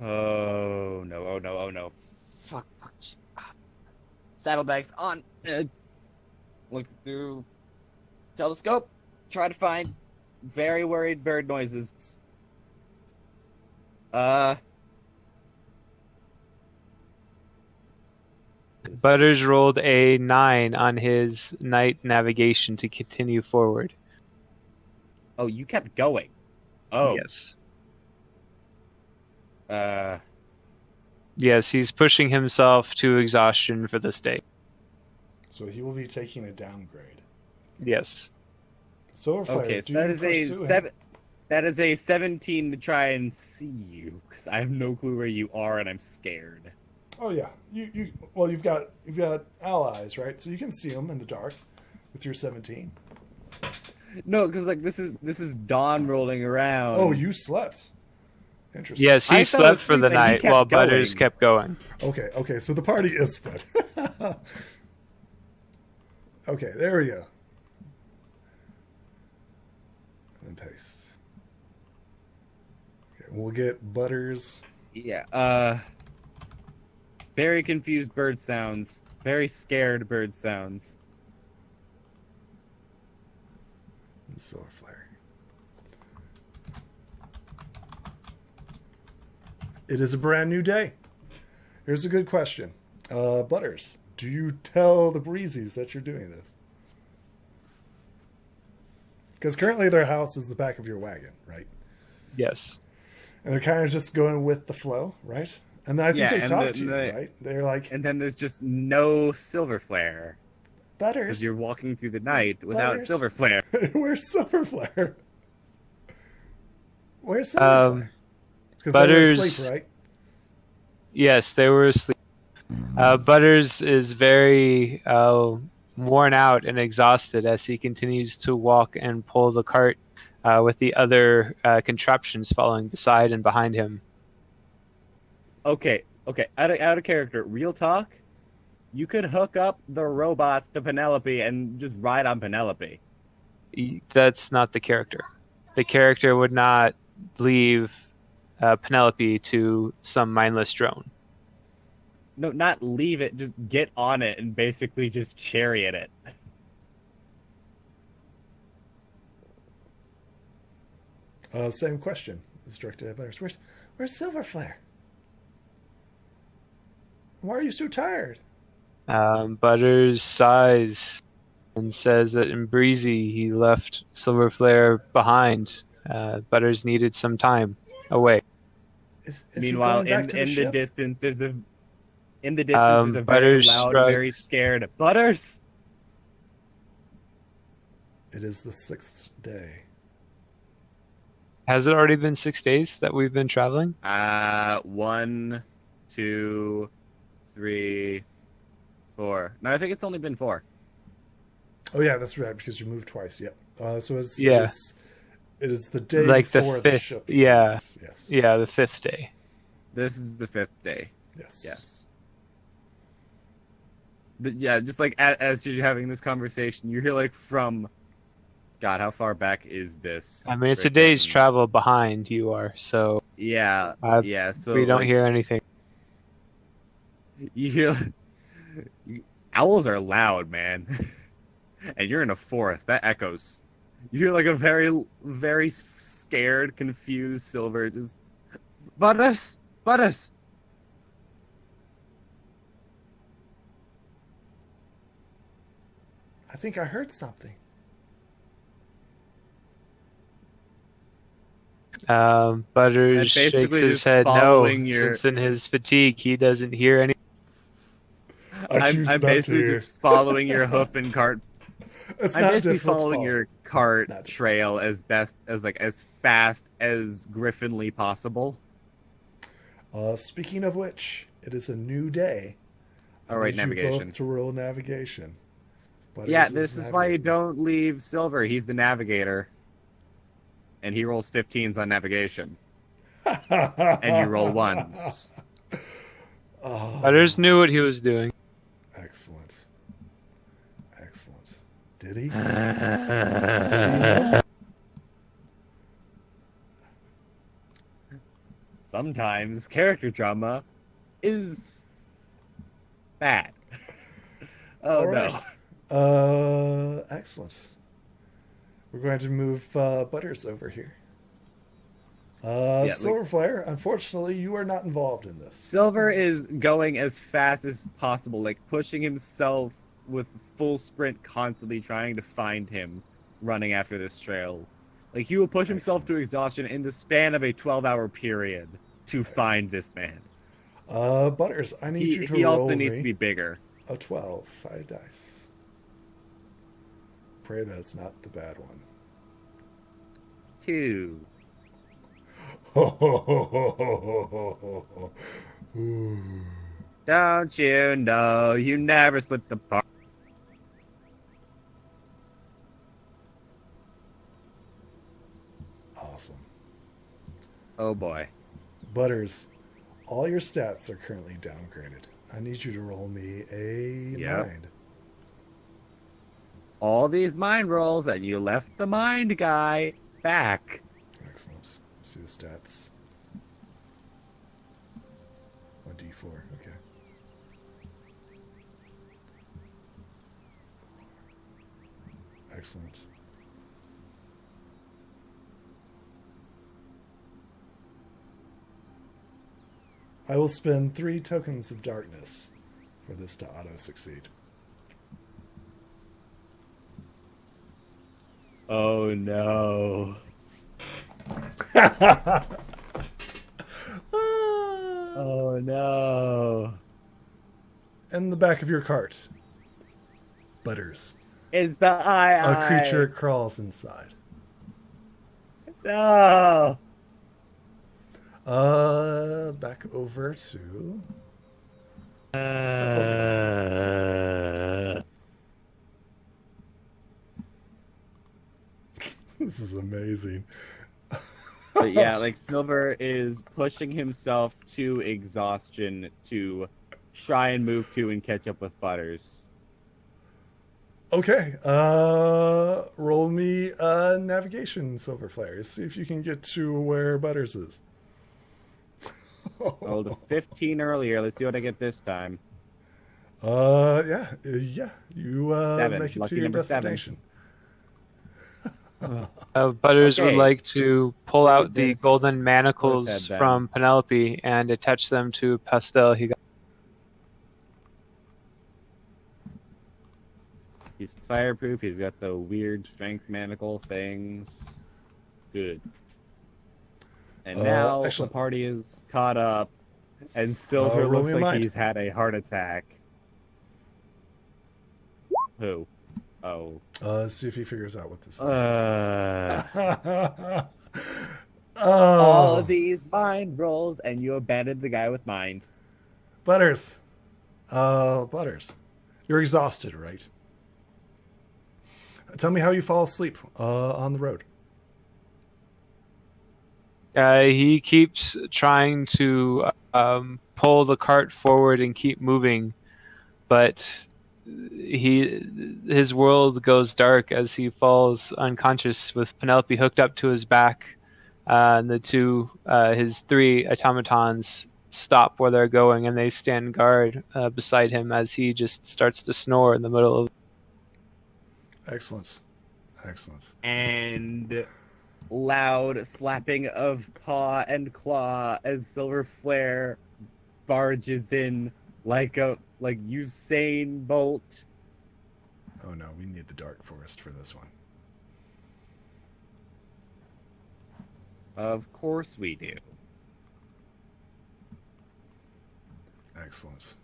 Oh no. Fuck. Saddlebags on. Look through telescope. Try to find very worried bird noises. Butters rolled a 9 on his night navigation to continue forward. Oh, you kept going. Oh. Yes. Yes, he's pushing himself to exhaustion for this day. So he will be taking a downgrade. Yes. Silverflare, Okay, so do that you is a pursue him? 7. That is a 17 to try and see you, because I have no clue where you are and I'm scared. Oh yeah, you've got allies, right? So you can see them in the dark with your 17. No, because like this is dawn rolling around. Oh, you slept. Interesting. Yes, I he fell slept for asleep the and he night kept while Butters going. kept going. Okay. So the party is split. Okay, there we go. And paste. Okay, we'll get Butters. Yeah. Very confused bird sounds. Very scared bird sounds. And Silverflare. It is a brand new day. Here's a good question. Butters, do you tell the Breezies that you're doing this? Because currently their house is the back of your wagon, right? Yes. And they're kind of just going with the flow, right? And then I think they talk to you, right? They're like, And then there's just no silver flare. Because Butters, you're walking through the night without Butters. silver flare. where's Silverflare? Where's Silverflare? Because they were Butters- asleep, right? Yes, they were asleep. Butters is very worn out and exhausted as he continues to walk and pull the cart with the other contraptions following beside and behind him. Okay. Out of character. Real talk. You could hook up the robots to Penelope and just ride on Penelope. That's not the character. The character would not leave Penelope to some mindless drone. No, not leave it. Just get on it and basically just chariot it. Same question is directed at Butters. Where's Silver Flare? Why are you so tired? Butters sighs and says that in Breezy he left Silver Flare behind. Butters needed some time away. Is Meanwhile, he going back to the in ship? the distance, there's a very Butters loud, shrugs. very scared Butters. It is the 6th day. Has it already been 6 days that we've been traveling? 1, 2, 3, 4. No, I think it's only been 4. Oh yeah, that's right, because you moved twice. Yep. So it's Yeah. it is the day Like the before the fifth, ship. yeah. leaves. Yes. Yeah, the 5th day. This is the 5th day. Yes. Yes. But yeah, just like as you're having this conversation, you hear like from, God, how far back is this? I mean, it's a day's freaking- travel behind you are, so Yeah, Uh, yeah. So we don't like, hear anything. You hear owls are loud, man, and you're in a forest that echoes. You hear like a very, very scared, confused Silver just, Butters. I think I heard something. Butters And shakes basically his just head no, following your- since in his fatigue he doesn't hear any. I choose I'm not basically to hear. just following your hoof and cart. It's I'm not basically difficult to following follow. your It's cart not difficult. trail as fast as griffinly possible. Speaking of which, it is a new day. I All right, need you navigation. both to roll navigation. Butters Yeah, this is why you navigating. don't leave Silver. He's the navigator. And he rolls 15s on navigation. And you roll 1s. Oh, Butters knew what he was doing. excellent. Excellent. Did he? Sometimes character drama is bad. Oh All right. no. Excellent. We're going to move Butters over here. like- Silver Flare, unfortunately, you are not involved in this. Silver is going as fast as possible, like pushing himself with full sprint, constantly trying to find him, running after this trail. Like he will push himself to exhaustion in the span of a 12-hour period to find this man. Butters, I need you to He roll also needs me to be bigger. a 12-sided dice. Pray that it's not the bad one. 2. Don't you know you never split the part? Awesome. Oh boy. Butters, all your stats are currently downgraded. I need you to roll me a Yep. mind. All these mind rolls, and you left the mind guy back. Excellent. Let's see the stats. 1d4. Okay. Excellent. I will spend 3 tokens of darkness for this to auto succeed. Oh no. Oh no. In the back of your cart, Butters, It's the eye. a creature crawls inside. No. Back over to This is amazing. But yeah, like Silver is pushing himself to exhaustion to try and move to and catch up with Butters. Okay, roll me navigation, Silver Flare. See if you can get to where Butters is. I rolled a 15 earlier. Let's see what I get this time. Yeah. You 7. make it Lucky to your number 7. destination. Butters would Okay. like to pull Look out at the this. golden What manacles is that, Ben? from Penelope and attach them to Pastel. He's fireproof. He's got the weird strength manacle things. Good. And now excellent. the party is caught up, and Silver roll looks me a like mind. he's had a heart attack. Who? Oh. See if he figures out what this is. All Oh, of these mind rolls, and you abandoned the guy with mind. Butters. Butters. You're exhausted, right? Tell me how you fall asleep on the road. He keeps trying to pull the cart forward and keep moving, but his world goes dark as he falls unconscious with Penelope hooked up to his back, and his 3 automatons stop where they're going and they stand guard beside him as he just starts to snore in the middle of. Excellent. And loud slapping of paw and claw as Silver Flare barges in like Usain Bolt. Oh no, we need the dark forest for this one. Of course we do. Excellent.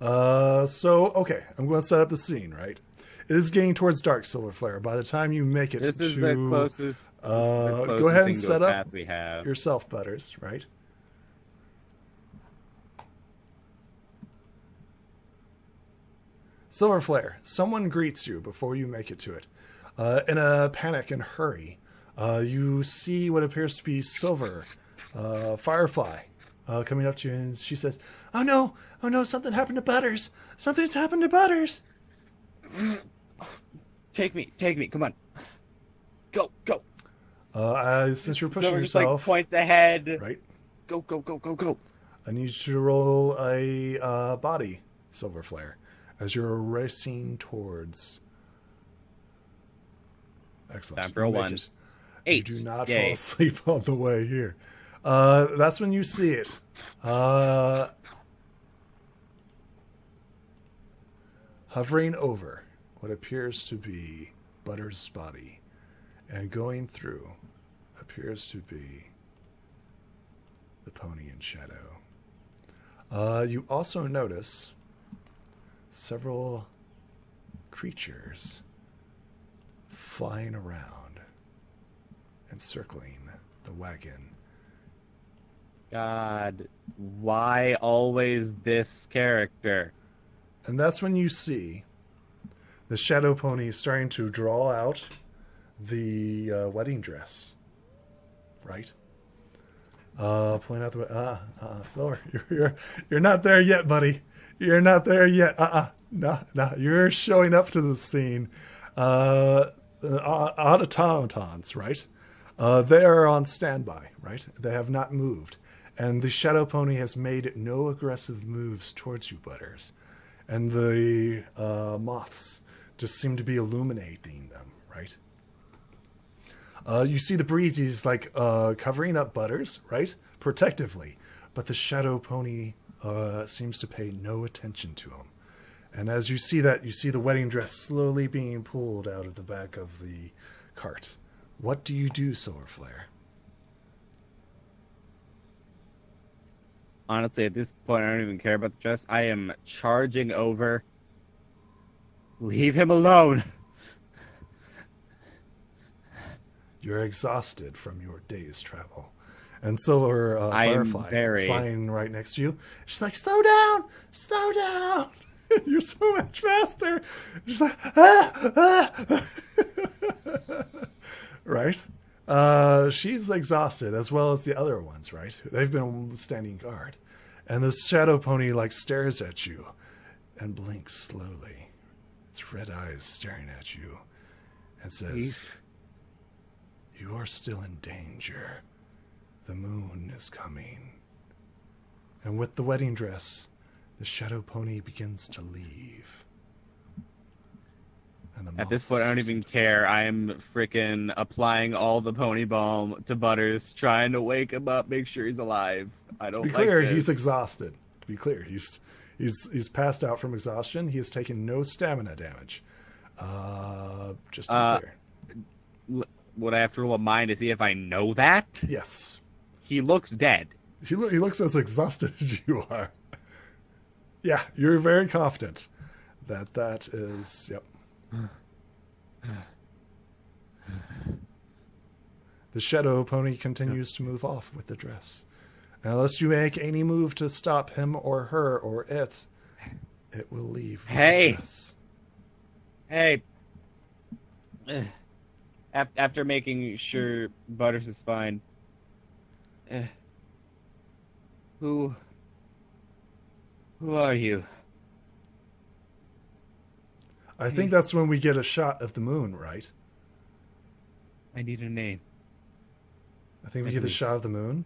Okay, I'm going to set up the scene, right? It is getting towards dark, Silver Flare. By the time you make it This is the closest. go ahead and set up we have. yourself, Butters, right? Silver Flare, someone greets you before you make it to it. In a panic and hurry, you see what appears to be Silver, Firefly, coming up to you, and she says, oh no, something happened to Butters. Something's happened to Butters. Take me, come on. Go. Since you're pushing Silver just yourself, points ahead. right? Go. I need you to roll a body, Silver Flare, as you're racing towards. Excellent. Time for a You make 1. it. 8. You do not Yay. fall asleep on the way here. That's when you see it. Hovering over what appears to be Butters' body and going through appears to be the pony in shadow. You also notice several creatures flying around and circling the wagon. God, why always this character? And that's when you see the shadow pony starting to draw out the wedding dress, right? Pulling out the Silver, you're not there yet, buddy. You're not there yet. No, you're showing up to the scene. Automatons, right? They are on standby, right? They have not moved, and the shadow pony has made no aggressive moves towards you, Butters. And the moths just seem to be illuminating them, right? You see the breezes covering up Butters, right? Protectively. But the shadow pony seems to pay no attention to him. And as you see that, you see the wedding dress slowly being pulled out of the back of the cart. What do you do, Silver Flare? Honestly, at this point, I don't even care about the dress. I am charging over. Leave him alone. You're exhausted from your day's travel. And Silver I am Firefly very- is flying right next to you. She's like, slow down! You're so much faster. She's like, Right? She's exhausted, as well as the other ones, right? They've been standing guard. And the shadow pony, like, stares at you and blinks slowly. Its red eyes staring at you and says, "You are still in danger. The moon is coming." And with the wedding dress, the shadow pony begins to leave. And the At this point, I don't even care. I'm freaking applying all the pony balm to Butters, trying to wake him up, make sure he's alive. I don't To be clear, like this. he's exhausted. To be clear, he's passed out from exhaustion. He has taken no stamina damage. Just to be clear. Would I have to roll a mind to see if I know that? Yes. He looks dead. He looks as exhausted as you are. Yeah, you're very confident that is, yep. The shadow pony continues to move off with the dress. And unless you make any move to stop him or her or it will leave with Hey! the dress. Hey. After making sure Butters is fine. Who are you? I think that's when we get a shot of the moon, right? I need a name. I think we At get a least. shot of the moon.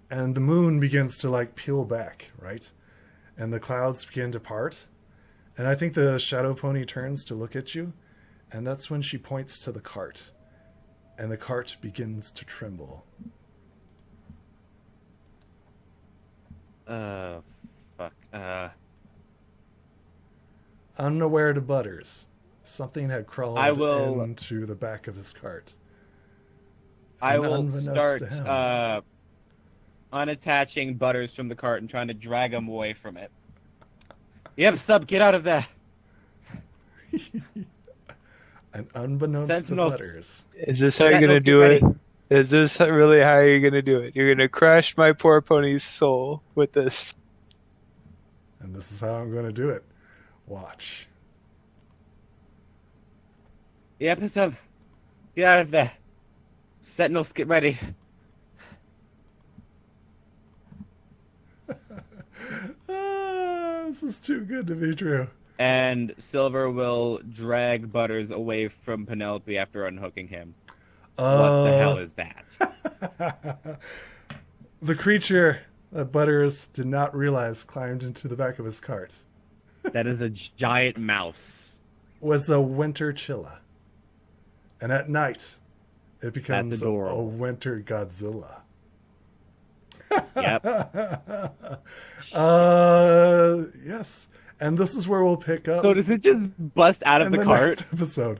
And the moon begins to, like, peel back, right? And the clouds begin to part. And I think the shadow pony turns to look at you. And that's when she points to the cart. And the cart begins to tremble. Fuck. Unaware to Butters, something had crawled I will- into the back of his cart. I And will unbeknownst start to him- unattaching Butters from the cart and trying to drag him away from it. Yep, sub, get out of there. And unbeknownst Sentinels. to Butters. Is this how you're gonna Sentinels, get do it? ready. Is this really how you're gonna do it? You're gonna crush my poor pony's soul with this. And this is how I'm going to do it. Watch. Yep, sub, get out of there. Sentinels, get ready. This is too good to be true. And Silver will drag Butters away from Penelope after unhooking him. What the hell is that? The creature that Butters did not realize climbed into the back of his cart That is a giant mouse. was a winter chilla. And at night, it becomes a adorable. winter Godzilla. Yep. Yes. And this is where we'll pick up So does it just bust out of in the the cart? next episode.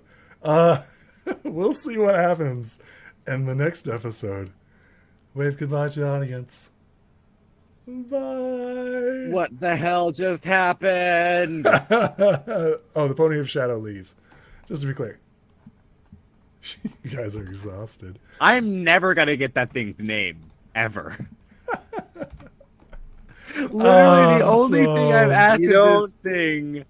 We'll see what happens in the next episode. Wave goodbye to the audience. Bye. What the hell just happened? Oh, the Pony of Shadow leaves. Just to be clear. You guys are exhausted. I'm never gonna get that thing's name. Ever. Literally the only thing I've asked You of don't- this thing